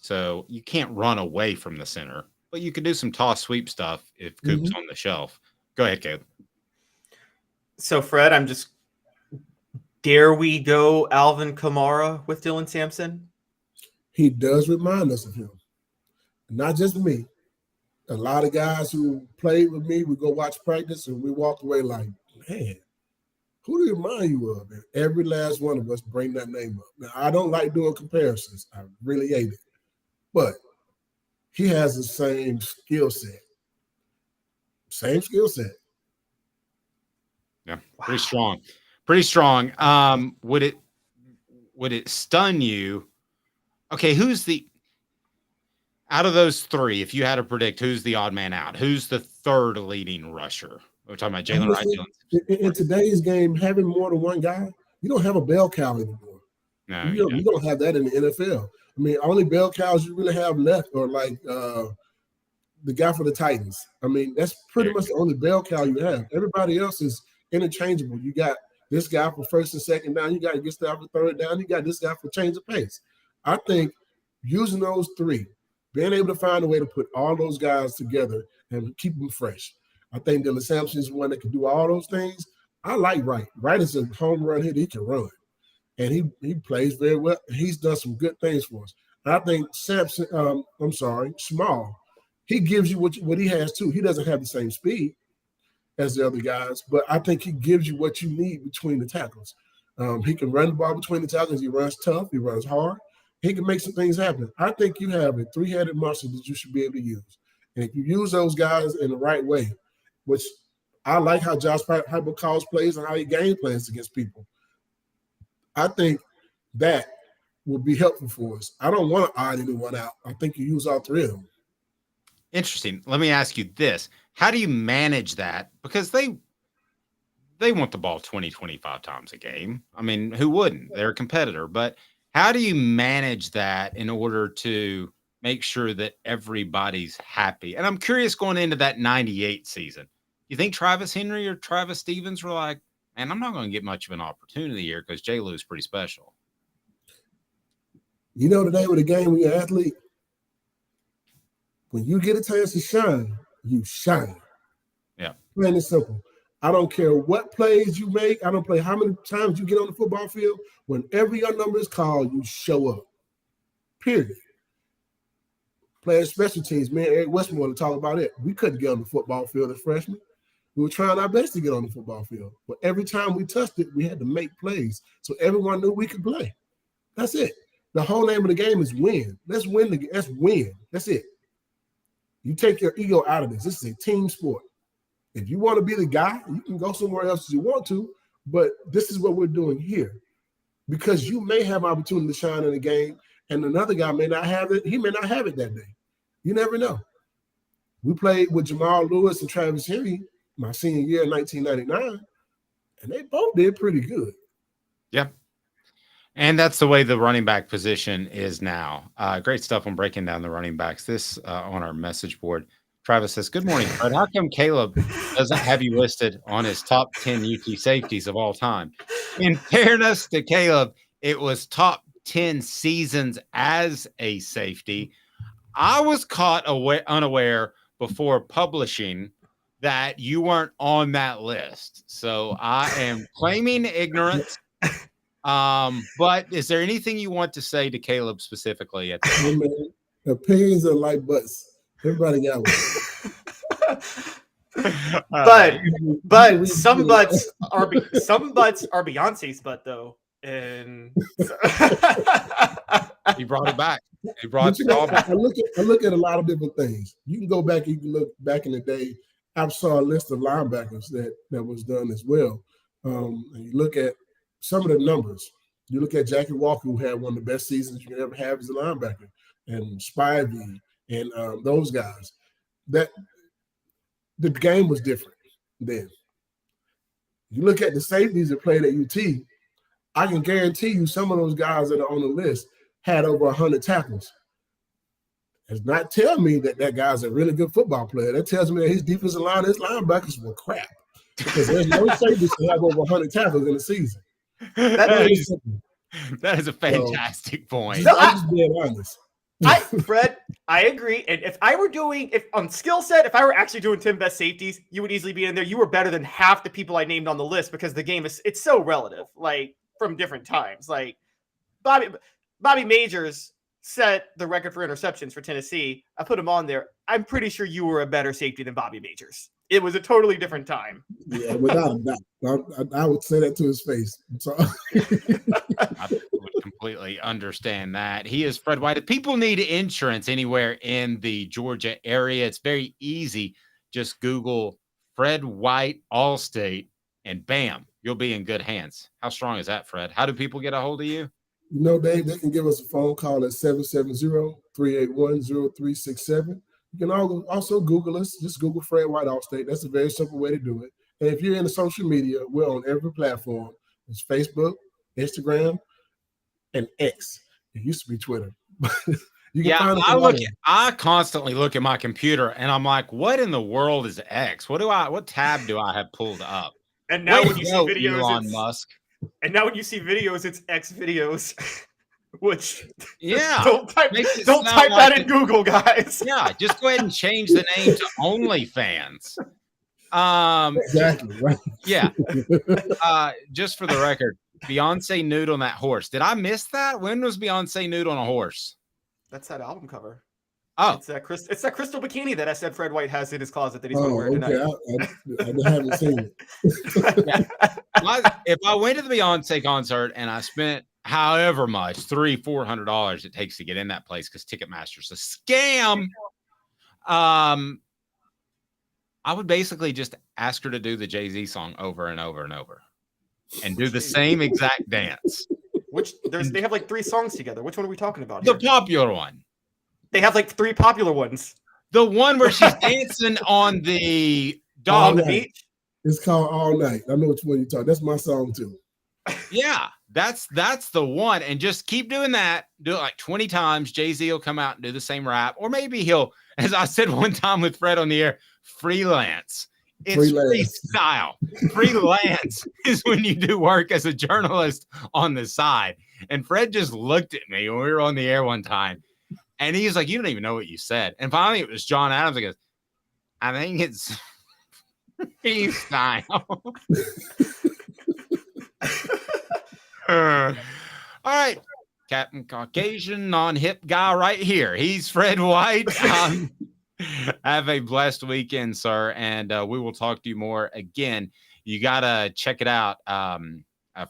So you can't run away from the center, but you can do some toss sweep stuff if Coop's on the shelf. Go ahead, Caleb. So, Fred, dare we go Alvin Kamara with Dylan Sampson? He does remind us of him. Not just me. A lot of guys who played with me, we go watch practice and we walk away like, man, who do you remind you of? And every last one of us bring that name up. Now, I don't like doing comparisons. I really hate it. But he has the same skill set. Same skill set. Yeah, pretty strong. Pretty strong. Would it stun you? Okay, out of those three, if you had to predict who's the odd man out, who's the third leading rusher? We're talking about Jalen Wright. In today's game, having more than one guy, you don't have a bell cow anymore. No, you don't have that in the NFL. I mean, only bell cows you really have left are like the guy for the Titans. I mean, that's pretty much the only bell cow you have. Everybody else is interchangeable. You got this guy for first and second down. You got this guy for third down. You got this guy for change of pace. I think using those three, being able to find a way to put all those guys together and keep them fresh. I think Dylan Sampson is one that can do all those things. I like Wright. Wright is a home run hitter. He can run. And he plays very well. He's done some good things for us. And I think Small, he gives you what he has too. He doesn't have the same speed as the other guys, but I think he gives you what you need between the tackles. He can run the ball between the tackles. He runs tough. He runs hard. He can make some things happen. I think you have a three-headed muscle that you should be able to use. And if you use those guys in the right way, which I like how Josh Heupel calls plays and how he game plans against people, I think that will be helpful for us. I don't want to odd anyone out. I think you use all three of them. Interesting. Let me ask you this. How do you manage that? Because they want the ball 20, 25 times a game. I mean, who wouldn't? They're a competitor. But how do you manage that in order to make sure that everybody's happy? And I'm curious, going into that 98 season, you think Travis Henry or Travis Stevens were like, man, I'm not going to get much of an opportunity here because J. Lou's pretty special? You know the name of the game when you're an athlete? When you get a chance to shine, you shine. Yeah. Plain and simple. I don't care what plays you make. I don't care how many times you get on the football field. Whenever your number is called, you show up. Period. Playing special teams, me and Eric Westmore talk about it. We couldn't get on the football field as freshmen. We were trying our best to get on the football field. But every time we touched it, we had to make plays. So everyone knew we could play. That's it. The whole name of the game is win. Let's win. Let's win. That's it. You take your ego out of this. This is a team sport. If you want to be the guy, you can go somewhere else if you want to, but this is what we're doing here. Because you may have opportunity to shine in the game, and another guy may not have it. He may not have it that day. You never know. We played with Jamal Lewis and Travis Henry my senior year in 1999, and they both did pretty good. Yeah. And that's the way the running back position is now. Great stuff on breaking down the running backs. This on our message board. Travis says, good morning, Fred. How come Caleb doesn't have you listed on his top 10 UT safeties of all time? In fairness to Caleb, it was top 10 seasons as a safety. I was caught unaware before publishing that you weren't on that list. So I am claiming ignorance. But is there anything you want to say to Caleb specifically? Opinions are like butts. Everybody got one. But some butts are Beyonce's butt though, and he brought it back. He brought it all back. I look at a lot of different things. You can go back. You can look back in the day. I saw a list of linebackers that was done as well. And you look at some of the numbers. You look at Jackie Walker, who had one of the best seasons you can ever have as a linebacker, and Spivey, and those guys. That the game was different then. You look at the safeties that played at UT, I can guarantee you some of those guys that are on the list had over 100 tackles. Does not tell me that guy's a really good football player. That tells me that his defensive line, his linebackers were crap. Because there's no safeties to have over 100 tackles in a season. That is a fantastic point. I'm just being honest. Fred, I agree. And if I were on skill set, if I were actually doing 10 best safeties, you would easily be in there. You were better than half the people I named on the list because the game it's so relative, like from different times. Like Bobby Majors set the record for interceptions for Tennessee. I put him on there. I'm pretty sure you were a better safety than Bobby Majors. It was a totally different time. Yeah, without a doubt. I would say that to his face. I'm sorry. I would completely understand that. He is Fred White. If people need insurance anywhere in the Georgia area, it's very easy. Just Google Fred White Allstate, and bam, you'll be in good hands. How strong is that, Fred? How do people get a hold of you? You know, Dave, they can give us a phone call at 770-381-0367. You can also Google us. Just Google Fred White Allstate. That's a very simple way to do it. And if you're in the social media, we're on every platform. It's Facebook, Instagram, and X. It used to be Twitter. You can find us I constantly look at my computer and I'm like, what in the world is X? What tab do I have pulled up? And now when you see videos, Elon Musk. And now when you see videos, it's X videos. Which don't type that in Google, guys. Yeah, just go ahead and change the name to OnlyFans. Exactly right. Yeah. Just for the record, Beyonce nude on that horse. Did I miss that? When was Beyonce nude on a horse? That's that album cover. Oh, it's that crystal bikini that I said Fred White has in his closet that he's going to wear tonight. I haven't seen it. If I went to the Beyonce concert and I spent however much, $300-$400 it takes to get in that place because Ticketmaster's a scam, I would basically just ask her to do the Jay-Z song over and over and over and do the same exact dance. They have like 3 songs together. Which one are we talking about? The popular one. They have like 3 popular ones. The one where she's dancing on the dog on the beach. It's called All Night. I know which one you're talking. That's my song too. Yeah, that's the one. And just keep doing that. Do it like 20 times. Jay-Z will come out and do the same rap. Or maybe he'll, as I said one time with Fred on the air, freelance. It's freestyle. Freelance is when you do work as a journalist on the side. And Fred just looked at me when we were on the air one time. And he's like, you don't even know what you said. And finally it was John Adams. He goes, I think it's freestyle. All right. Captain Caucasian non-hip guy right here. He's Fred White. Have a blessed weekend, sir. And we will talk to you more again. You got to check it out.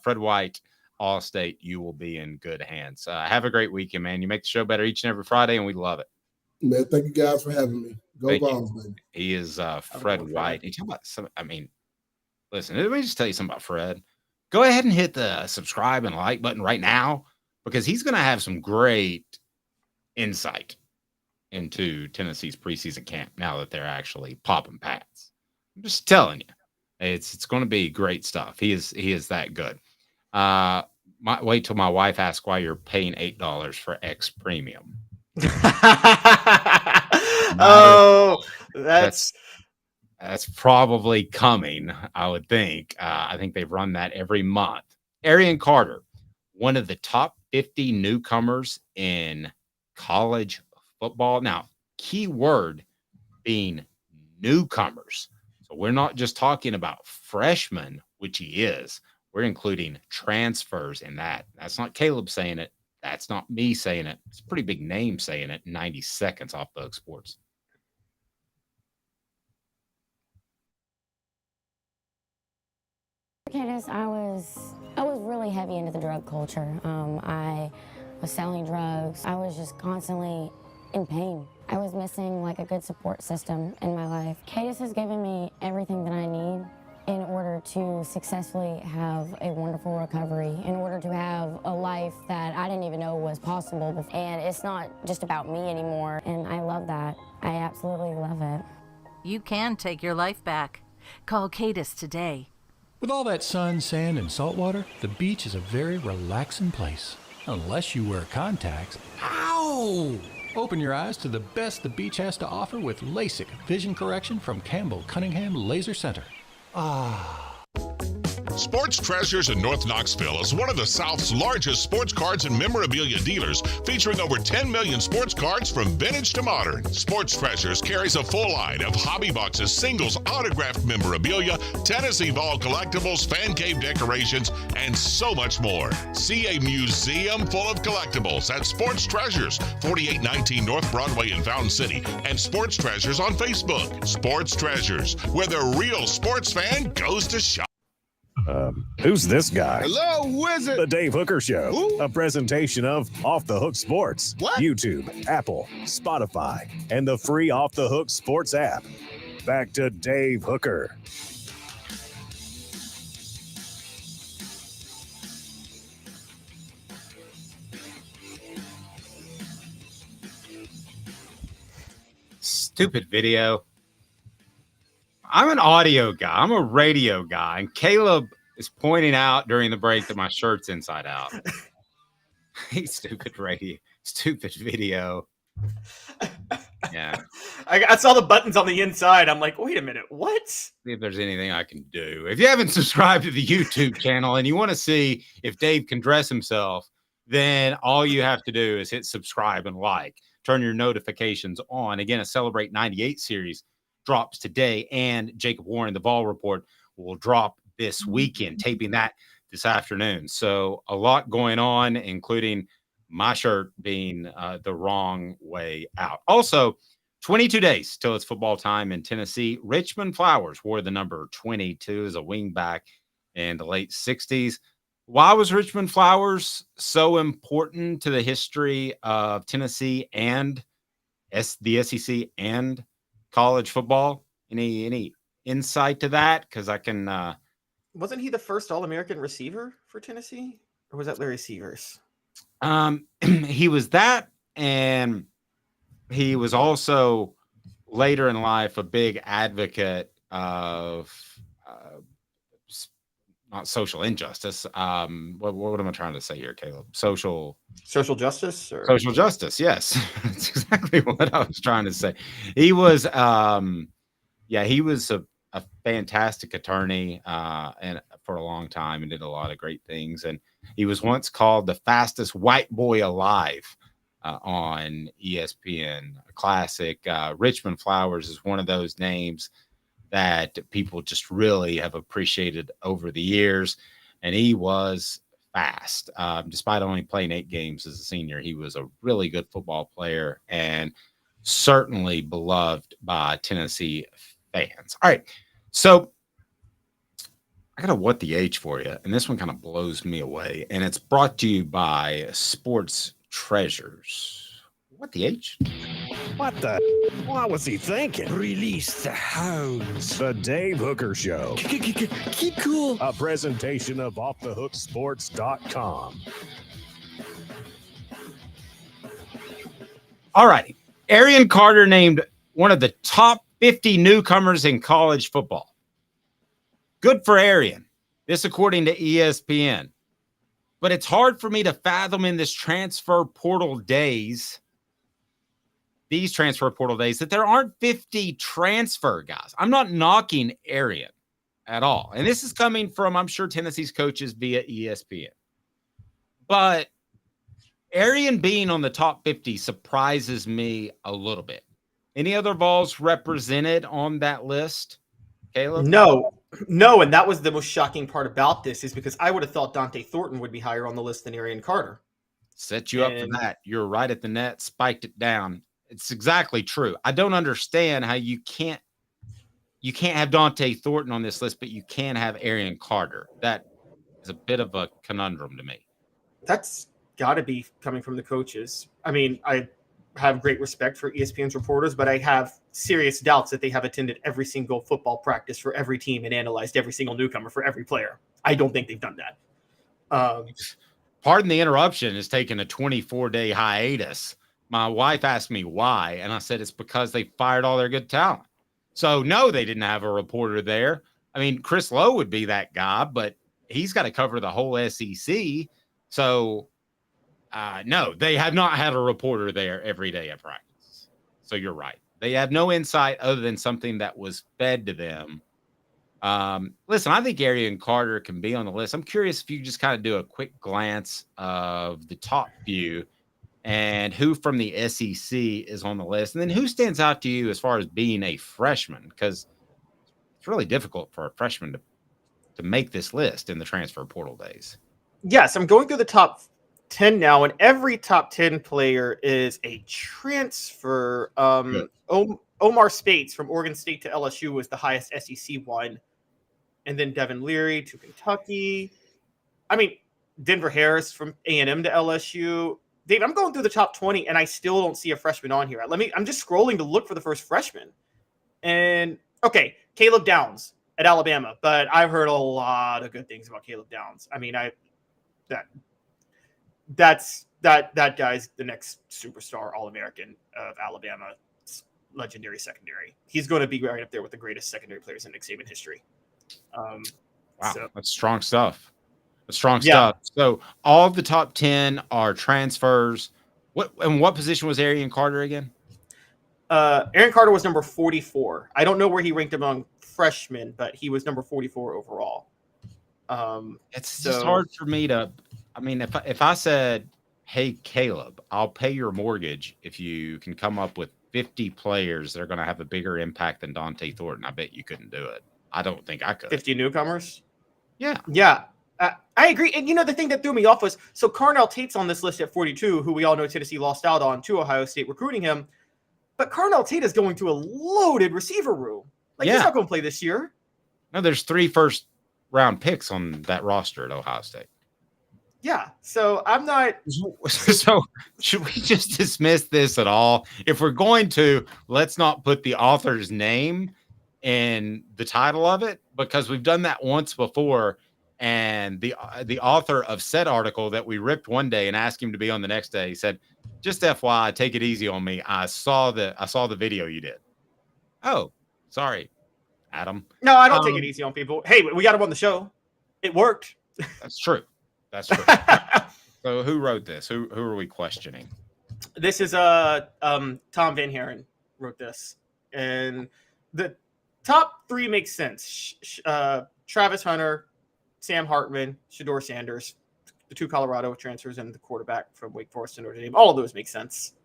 Fred White, Allstate, you will be in good hands. Have a great weekend, man. You make the show better each and every Friday, and we love it. Man, thank you guys for having me. Go Vols, man. He is Fred White. You talk about listen, let me just tell you something about Fred. Go ahead and hit the subscribe and like button right now because he's going to have some great insight into Tennessee's preseason camp now that they're actually popping pads. I'm just telling you, it's going to be great stuff. He is that good. Wait till my wife asks why you're paying $8 for X Premium. That's probably coming, I would think. I think they've run that every month. Arion Carter, one of the top 50 newcomers in college football. Now, key word being newcomers. So we're not just talking about freshmen, which he is. We're including transfers in that. That's not Caleb saying it. That's not me saying it. It's a pretty big name saying it. 90 seconds off Bug Sports. Candace, I was really heavy into the drug culture. I was selling drugs. I was just constantly in pain. I was missing like a good support system in my life. Candace has given me everything that I need in order to successfully have a wonderful recovery, in order to have a life that I didn't even know was possible. And it's not just about me anymore, and I love that. I absolutely love it. You can take your life back. Call Cadis today. With all that sun, sand, and salt water, the beach is a very relaxing place. Unless you wear contacts. Ow! Open your eyes to the best the beach has to offer with LASIK vision correction from Campbell Cunningham Laser Center. Ah. Sports Treasures in North Knoxville is one of the South's largest sports cards and memorabilia dealers, featuring over 10 million sports cards from vintage to modern. Sports Treasures carries a full line of hobby boxes, singles, autographed memorabilia, Tennessee Vols collectibles, fan cave decorations, and so much more. See a museum full of collectibles at Sports Treasures, 4819 North Broadway in Fountain City, and Sports Treasures on Facebook. Sports Treasures, where the real sports fan goes to shop. Who's this guy? Hello, wizard. The Dave Hooker Show, Who? a presentation of Off the Hook Sports, What? YouTube, Apple, Spotify, and the free Off the Hook Sports app. Back to Dave Hooker. Stupid video. I'm an audio guy. I'm a radio guy. And Caleb is pointing out during the break that my shirt's inside out. Stupid radio. Stupid video. Yeah. I saw the buttons on the inside. I'm like, wait a minute. What? See if there's anything I can do. If you haven't subscribed to the YouTube channel and you want to see if Dave can dress himself, then all you have to do is hit subscribe and like. Turn your notifications on. Again, a Celebrate 98 series drops today, and Jacob Warren, the Vol Report, will drop this weekend, taping that this afternoon. So a lot going on, including my shirt being the wrong way out. Also, 22 days till it's football time in Tennessee. Richmond Flowers wore the number 22 as a wingback in the late 60s. Why was Richmond Flowers so important to the history of Tennessee and the SEC and college football? Any insight to that? Because I can. Wasn't he the first All-American receiver for Tennessee, or was that Larry Severs? He was that, and he was also later in life a big advocate of. Not social injustice. What am I trying to say here, Caleb? Social justice? Or? Social justice, yes. That's exactly what I was trying to say. He was he was a fantastic attorney and for a long time and did a lot of great things. And he was once called the fastest white boy alive on ESPN Classic. Richmond Flowers is one of those names that people just really have appreciated over the years. And he was fast. Despite only playing 8 games as a senior, he was a really good football player and certainly beloved by Tennessee fans. All right. So I got a what the H for you. And this one kind of blows me away. And it's brought to you by Sports Treasures. What the H? What the? What was he thinking? Release the hounds. The Dave Hooker Show. Keep cool. A presentation of OffTheHookSports.com. All righty. Arion Carter named one of the top 50 newcomers in college football. Good for Arion. This according to ESPN. But it's hard for me to fathom in these transfer portal days, that there aren't 50 transfer guys. I'm not knocking Arion at all. And this is coming from, I'm sure, Tennessee's coaches via ESPN. But Arion being on the top 50 surprises me a little bit. Any other Vols represented on that list, Caleb? No. And that was the most shocking part about this, is because I would have thought Dante Thornton would be higher on the list than Arion Carter. Set you up for that. You're right at the net, spiked it down. It's exactly true. I don't understand how you can't have Dante Thornton on this list, but you can have Arion Carter. That is a bit of a conundrum to me. That's got to be coming from the coaches. I mean, I have great respect for ESPN's reporters, but I have serious doubts that they have attended every single football practice for every team and analyzed every single newcomer for every player. I don't think they've done that. Pardon the interruption, has taken a 24-day hiatus. My wife asked me why, and I said it's because they fired all their good talent. So, no, they didn't have a reporter there. I mean, Chris Lowe would be that guy, but he's got to cover the whole SEC. So, no, they have not had a reporter there every day at practice. So you're right. They have no insight other than something that was fed to them Listen, I think Arion Carter can be on the list. I'm curious if you just kind of do a quick glance of the top few and who from the SEC is on the list, and then who stands out to you as far as being a freshman, because it's really difficult for a freshman to make this list in the transfer portal days. Yes, I'm going through the top 10 now, and every top 10 player is a transfer. Omar Spates from Oregon State to LSU was the highest SEC one. And then Devin Leary to Kentucky. I mean, Denver Harris from A&M to LSU. Dave, I'm going through the top 20, and I still don't see a freshman on here. I'm just scrolling to look for the first freshman. And, okay, Caleb Downs at Alabama. But I've heard a lot of good things about Caleb Downs. I mean, that guy's the next superstar All-American of Alabama. Legendary secondary. He's going to be right up there with the greatest secondary players in Nick Saban history. Wow, that's strong stuff. That's strong stuff. So all of the top 10 are transfers. What position was Arion Carter again? Arion Carter was number 44. I don't know where he ranked among freshmen, but he was number 44 overall. It's just hard for me to. I mean, if I said, "Hey, Caleb, I'll pay your mortgage if you can come up with 50 players that are going to have a bigger impact than Dante Thornton," I bet you couldn't do it. I don't think I could. 50 newcomers? Yeah. Yeah. I agree. And, the thing that threw me off was, so Carnell Tate's on this list at 42, who we all know Tennessee lost out on to Ohio State recruiting him. But Carnell Tate is going to a loaded receiver room. He's not going to play this year. No, there's 3 first-round picks on that roster at Ohio State. Yeah. So I'm not. So should we just dismiss this at all? If we're going to, let's not put the author's name in the title of it, because we've done that once before. And the author of said article that we ripped one day and asked him to be on the next day, he said, "Just FYI, take it easy on me. I saw the video you did." Oh, sorry, Adam. No, I don't take it easy on people. Hey, we got him on the show. It worked. That's true. That's true. So who wrote this? Who are we questioning? This is Tom Van Haren wrote this, and the top 3 makes sense. Travis Hunter, Sam Hartman, Shedeur Sanders, the 2 Colorado transfers, and the quarterback from Wake Forest and Notre Dame. All of those make sense.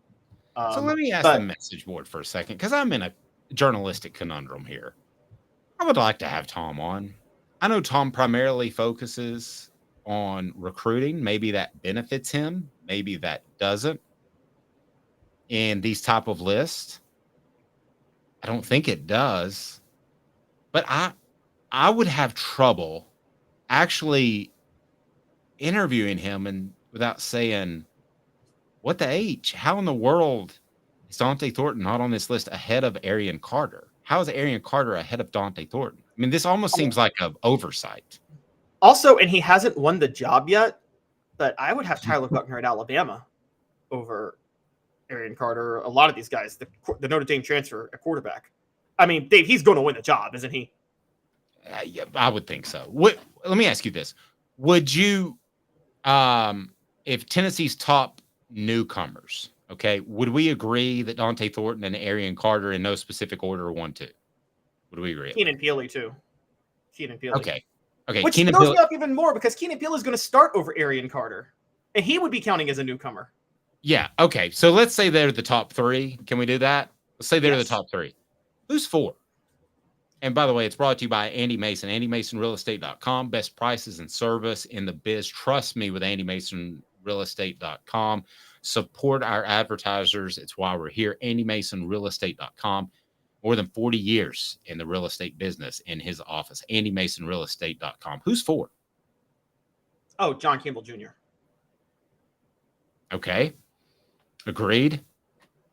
So let me ask the message board for a second, because I'm in a journalistic conundrum here. I would like to have Tom on. I know Tom primarily focuses on recruiting. Maybe that benefits him. Maybe that doesn't. In these type of lists, I don't think it does. But I would have trouble actually interviewing him and without saying, what the H? How in the world is Dante Thornton not on this list ahead of Arion Carter? How is Arion Carter ahead of Dante Thornton? I mean, this almost seems like an oversight. Also, and he hasn't won the job yet, but I would have Tyler Buckner at Alabama over Arion Carter. A lot of these guys, the Notre Dame transfer at quarterback. I mean, Dave, he's going to win the job, isn't he? Yeah, I would think so. Let me ask you this. Would you, if Tennessee's top newcomers, okay, would we agree that Dante Thornton and Arion Carter in no specific order are 1-2? Would we agree? Keenan Peely, too. Keenan Peely. Okay. Which throws me up even more because Keenan Peely is going to start over Arion Carter, and he would be counting as a newcomer. Yeah, okay. So let's say they're the top 3. Can we do that? Let's say they're the top 3. Who's 4? And by the way, it's brought to you by Andy Mason, AndyMasonRealEstate.com. Best prices and service in the biz. Trust me with AndyMasonRealEstate.com. Support our advertisers. It's why we're here. AndyMasonRealEstate.com. More than 40 years in the real estate business in his office. AndyMasonRealEstate.com. Who's 4? Oh, John Campbell Jr. Okay. Agreed.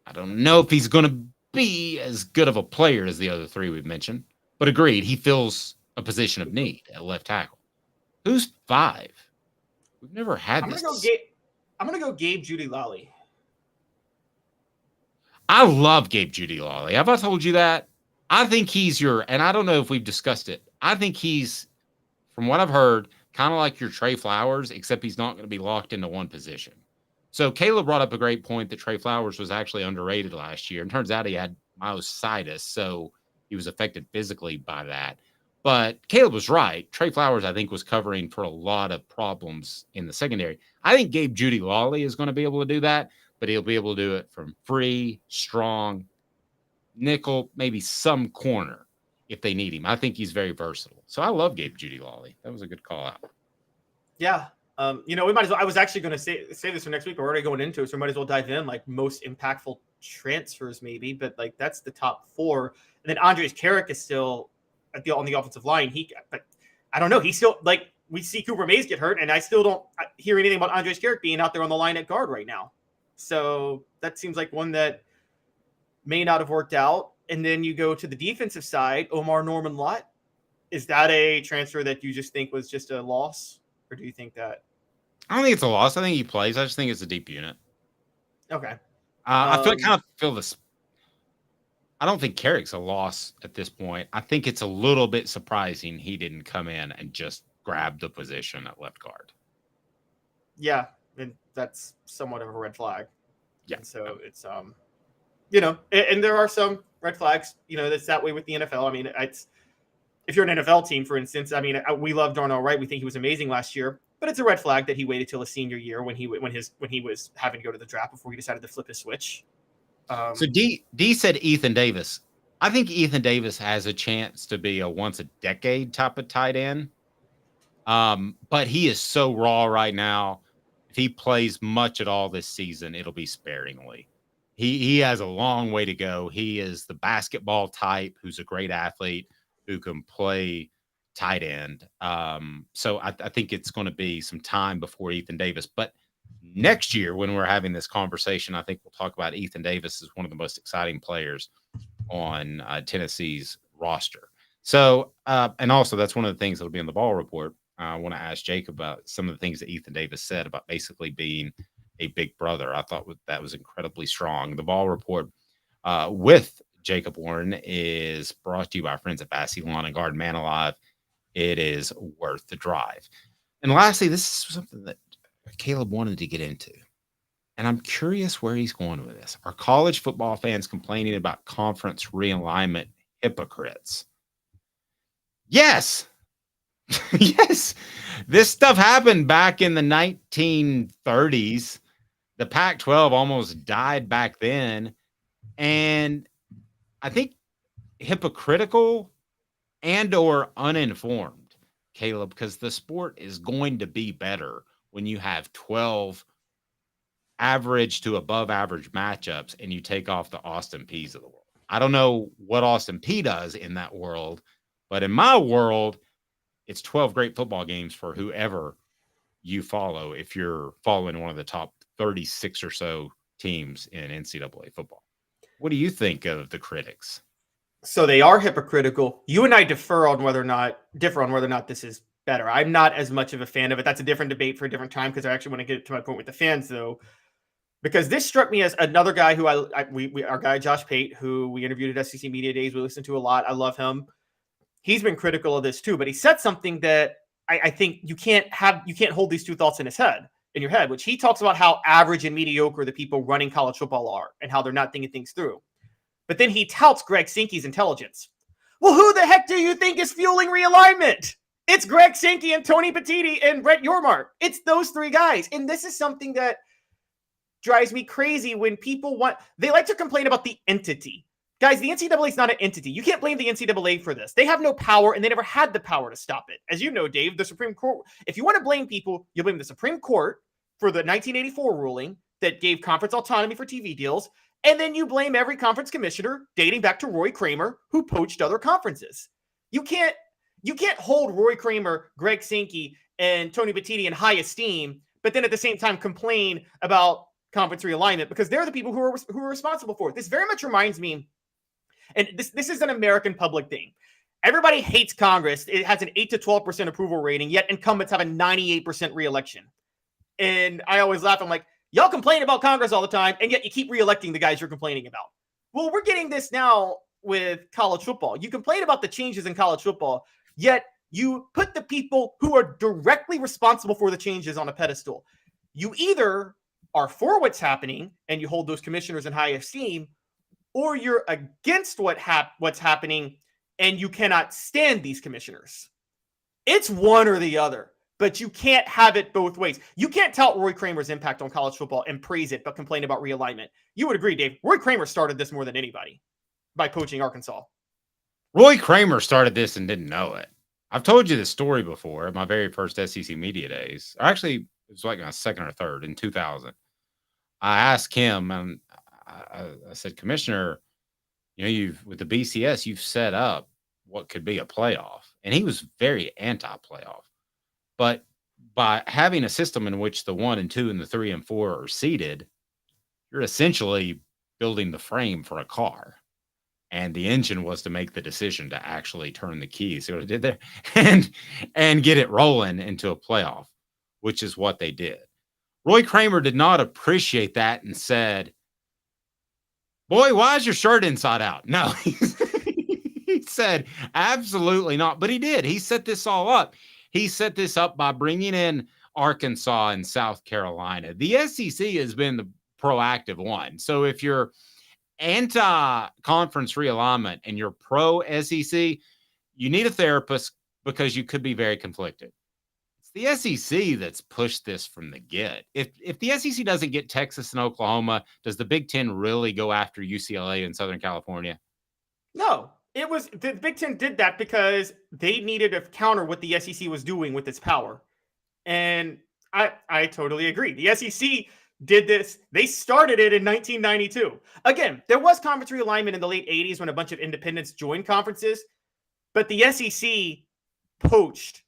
I don't know if he's going to be as good of a player as the other 3 we've mentioned, but agreed. He fills a position of need at left tackle. Who's 5? We've never had this. I'm going to go Gabe Judy Lally. I love Gabe Judy Lally. Have I told you that? I think he's and I don't know if we've discussed it. I think he's, from what I've heard, kind of like your Trey Flowers, except he's not going to be locked into one position. So Caleb brought up a great point that Trey Flowers was actually underrated last year. And turns out he had myositis, so he was affected physically by that. But Caleb was right. Trey Flowers, I think, was covering for a lot of problems in the secondary. I think Gabe Judy Lawley is going to be able to do that, but he'll be able to do it from free, strong, nickel, maybe some corner if they need him. I think he's very versatile. So I love Gabe Judy Lawley. That was a good call out. Yeah. We might as well. I was actually going to say this for next week. We're already going into it, so we might as well dive in, like most impactful transfers, maybe. But like that's the top 4, and then Andres Carrick is still on the offensive line. But I don't know. He's still like we see Cooper Mays get hurt, and I still don't hear anything about Andres Carrick being out there on the line at guard right now. So that seems like one that may not have worked out. And then you go to the defensive side, Omar Norman Lott. Is that a transfer that you just think was just a loss, or do you think that? I don't think it's a loss. I think he plays. I just think it's a deep unit. Okay. I feel this. I don't think Carrick's a loss at this point. I think it's a little bit surprising he didn't come in and just grab the position at left guard. Yeah, and that's somewhat of a red flag. Yeah. And so it's and there are some red flags, that's that way with the NFL. I mean, if you're an NFL team, for instance, I mean, we love Darnell Wright. We think he was amazing last year, but it's a red flag that he waited till his senior year when he was having to go to the draft before he decided to flip his switch. So D said Ethan Davis. I think Ethan Davis has a chance to be a once a decade type of tight end. But he is so raw right now. If he plays much at all this season, it'll be sparingly. He has a long way to go. He is the basketball type who's a great athlete who can play tight end. So I think it's going to be some time before Ethan Davis. But next year, when we're having this conversation, I think we'll talk about Ethan Davis as one of the most exciting players on Tennessee's roster. So, and also that's one of the things that'll be in the ball report. I want to ask Jake about some of the things that Ethan Davis said about basically being a big brother. I thought that was incredibly strong. The ball report with Jacob Warren is brought to you by our friends at Bassey Lawn and Garden. Man alive, it is worth the drive. And lastly, this is something that Caleb wanted to get into, and I'm curious where he's going with this. Are college football fans complaining about conference realignment hypocrites? Yes. Yes. This stuff happened back in the 1930s. The Pac-12 almost died back then. And I think hypocritical and or uninformed, Caleb, because the sport is going to be better when you have 12 average to above average matchups and you take off the Austin Peay's of the world. I don't know what Austin Peay does in that world, but in my world, it's 12 great football games for whoever you follow if you're following one of the top 36 or so teams in NCAA football. What do you think of the critics? So they are hypocritical. You and I differ on whether or not this is better. I'm not as much of a fan of it. That's a different debate for a different time because I actually want to get to my point with the fans, though, because this struck me as another guy who our guy Josh Pate, who we interviewed at SEC Media Days, we listen to a lot. I love him. He's been critical of this too, but he said something that I think you can't hold these two thoughts in your head, which he talks about how average and mediocre the people running college football are and how they're not thinking things through. But then he touts Greg Sankey's intelligence. Well, who the heck do you think is fueling realignment? It's Greg Sankey and Tony Petitti and Brett Yormark. It's those three guys. And this is something that drives me crazy when people they like to complain about the entity. Guys, the NCAA is not an entity. You can't blame the NCAA for this. They have no power, and they never had the power to stop it. As you know, Dave, the Supreme Court, if you want to blame people, you blame the Supreme Court for the 1984 ruling that gave conference autonomy for TV deals, and then you blame every conference commissioner dating back to Roy Kramer who poached other conferences. You can't hold Roy Kramer, Greg Sankey, and Tony Petitti in high esteem, but then at the same time complain about conference realignment because they're the people who are responsible for it. This very much reminds me. And this is an American public thing. Everybody hates Congress. It has an 8 to 12% approval rating, yet incumbents have a 98% reelection. And I always laugh. I'm like, y'all complain about Congress all the time, and yet you keep reelecting the guys you're complaining about. Well, we're getting this now with college football. You complain about the changes in college football, yet you put the people who are directly responsible for the changes on a pedestal. You either are for what's happening and you hold those commissioners in high esteem, or you're against what's happening and you cannot stand these commissioners. It's one or the other, but you can't have it both ways. You can't tout Roy Kramer's impact on college football and praise it, but complain about realignment. You would agree, Dave. Roy Kramer started this more than anybody by poaching Arkansas. Roy Kramer started this and didn't know it. I've told you this story before. My very first SEC media days. Actually, it was like my second or third in 2000. I asked him, and I said, Commissioner, you've with the BCS, you've set up what could be a playoff. And he was very anti-playoff. But by having a system in which the 1 and 2 and the 3 and 4 are seated, you're essentially building the frame for a car. And the engine was to make the decision to actually turn the key. See what I did there? And get it rolling into a playoff, which is what they did. Roy Kramer did not appreciate that and said, boy, why is your shirt inside out? No, he said, absolutely not. But he did. He set this all up. He set this up by bringing in Arkansas and South Carolina. The SEC has been the proactive one. So if you're anti-conference realignment and you're pro-SEC, you need a therapist because you could be very conflicted. It's the SEC that's pushed this from the get. If the SEC doesn't get Texas and Oklahoma, does the Big Ten really go after UCLA in Southern California? No, it was the Big Ten did that because they needed to counter what the SEC was doing with its power. And I totally agree. The SEC did this. They started it in 1992. Again, there was conference realignment in the late 80s when a bunch of independents joined conferences, but the SEC poached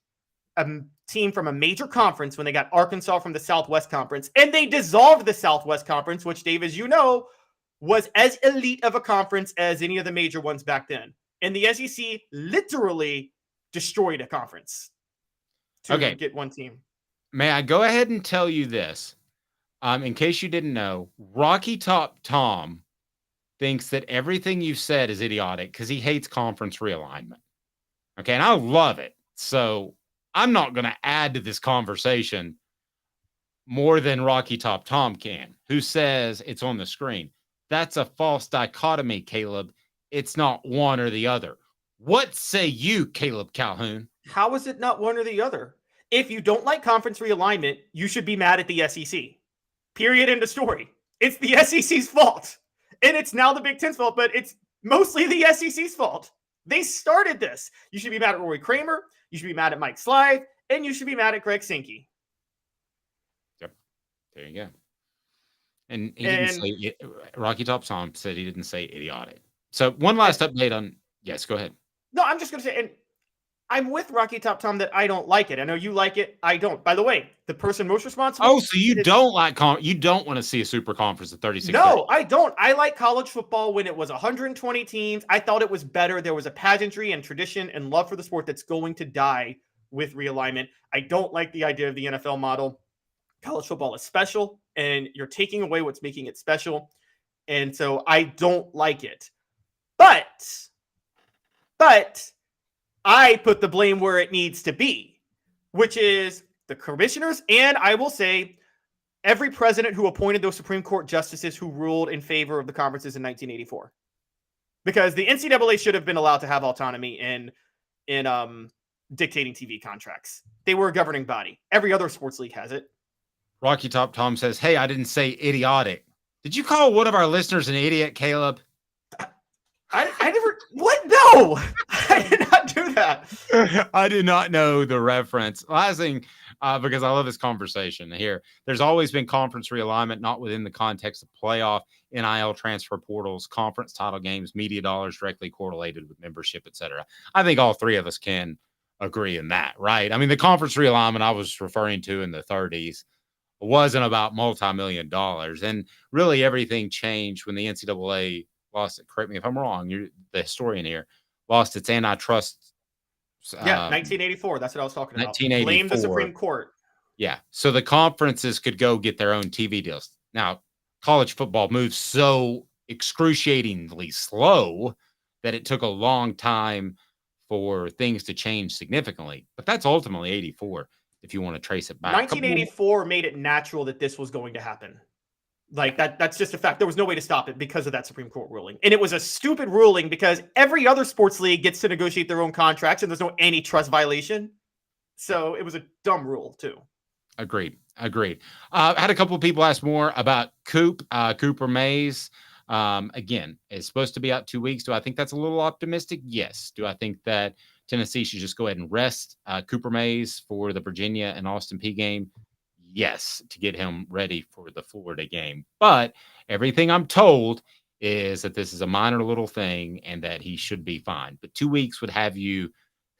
a team from a major conference when they got Arkansas from the Southwest Conference, and they dissolved the Southwest Conference, which, Dave, as you know, was as elite of a conference as any of the major ones back then. And the SEC literally destroyed a conference to get one team. May I go ahead and tell you this? In case you didn't know, Rocky Top Tom thinks that everything you've said is idiotic because he hates conference realignment. Okay, and I love it. So I'm not going to add to this conversation more than Rocky Top Tom can, who says it's on the screen. That's a false dichotomy, Caleb. It's not one or the other. What say you, Caleb Calhoun? How is it not one or the other? If you don't like conference realignment, you should be mad at the SEC. Period. End of story. It's the SEC's fault. And it's now the Big Ten's fault, but it's mostly the SEC's fault. They started this. You should be mad at Roy Kramer. You should be mad at Mike Slive. And you should be mad at Greg Sankey. Yep. There you go. And he didn't say, Rocky Top Tom said he didn't say idiotic. So one last update on, yes, go ahead. No, I'm just going to say, and I'm with Rocky Top Tom that I don't like it. I know you like it. I don't. By the way, the person most responsible. Oh, so you don't like you don't want to see a super conference of 36. No, I don't. I like college football when it was 120 teams. I thought it was better. There was a pageantry and tradition and love for the sport that's going to die with realignment. I don't like the idea of the NFL model. College football is special, and you're taking away what's making it special. And so I don't like it. But I put the blame where it needs to be, which is the commissioners, and I will say every president who appointed those Supreme Court justices who ruled in favor of the conferences in 1984. Because the NCAA should have been allowed to have autonomy in dictating TV contracts. They were a governing body. Every other sports league has it. Rocky Top Tom says, hey, I didn't say idiotic. Did you call one of our listeners an idiot, Caleb? I never, what? No, I did not do that. I did not know the reference. Last thing, because I love this conversation here. There's always been conference realignment, not within the context of playoff, NIL transfer portals, conference title games, media dollars directly correlated with membership, etc. I think all three of us can agree in that, right? I mean, the conference realignment I was referring to in the 30s wasn't about multi-million dollars. And really everything changed when the NCAA lost it. Correct me if I'm wrong. You're the historian here. Lost its antitrust. 1984. That's what I was talking about. 1984. Blame the Supreme Court. Yeah. So the conferences could go get their own TV deals. Now, college football moves so excruciatingly slow that it took a long time for things to change significantly. But that's ultimately 84, if you want to trace it back. 1984 made it natural that this was going to happen. Like that's just a fact. There was no way to stop it because of that Supreme Court ruling. And it was a stupid ruling because every other sports league gets to negotiate their own contracts and there's no antitrust violation. So it was a dumb rule too. Agreed. I had a couple of people ask more about Cooper Mays. Again, it's supposed to be out 2 weeks. Do I think that's a little optimistic? Yes. Do I think that Tennessee should just go ahead and rest Cooper Mays for the Virginia and Austin Peay game? Yes, to get him ready for the Florida game. But everything I'm told is that this is a minor little thing and that he should be fine. But 2 weeks would have you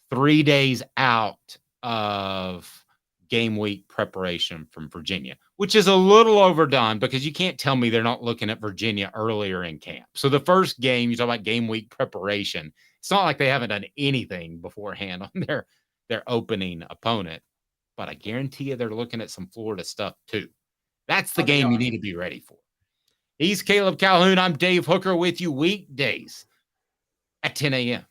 3 days out of game week preparation from Virginia, which is a little overdone because you can't tell me they're not looking at Virginia earlier in camp. So the first game, you talk about game week preparation. It's not like they haven't done anything beforehand on their opening opponent. But I guarantee you they're looking at some Florida stuff too. That's the game you need to be ready for. He's Caleb Calhoun. I'm Dave Hooker with you weekdays at 10 a.m.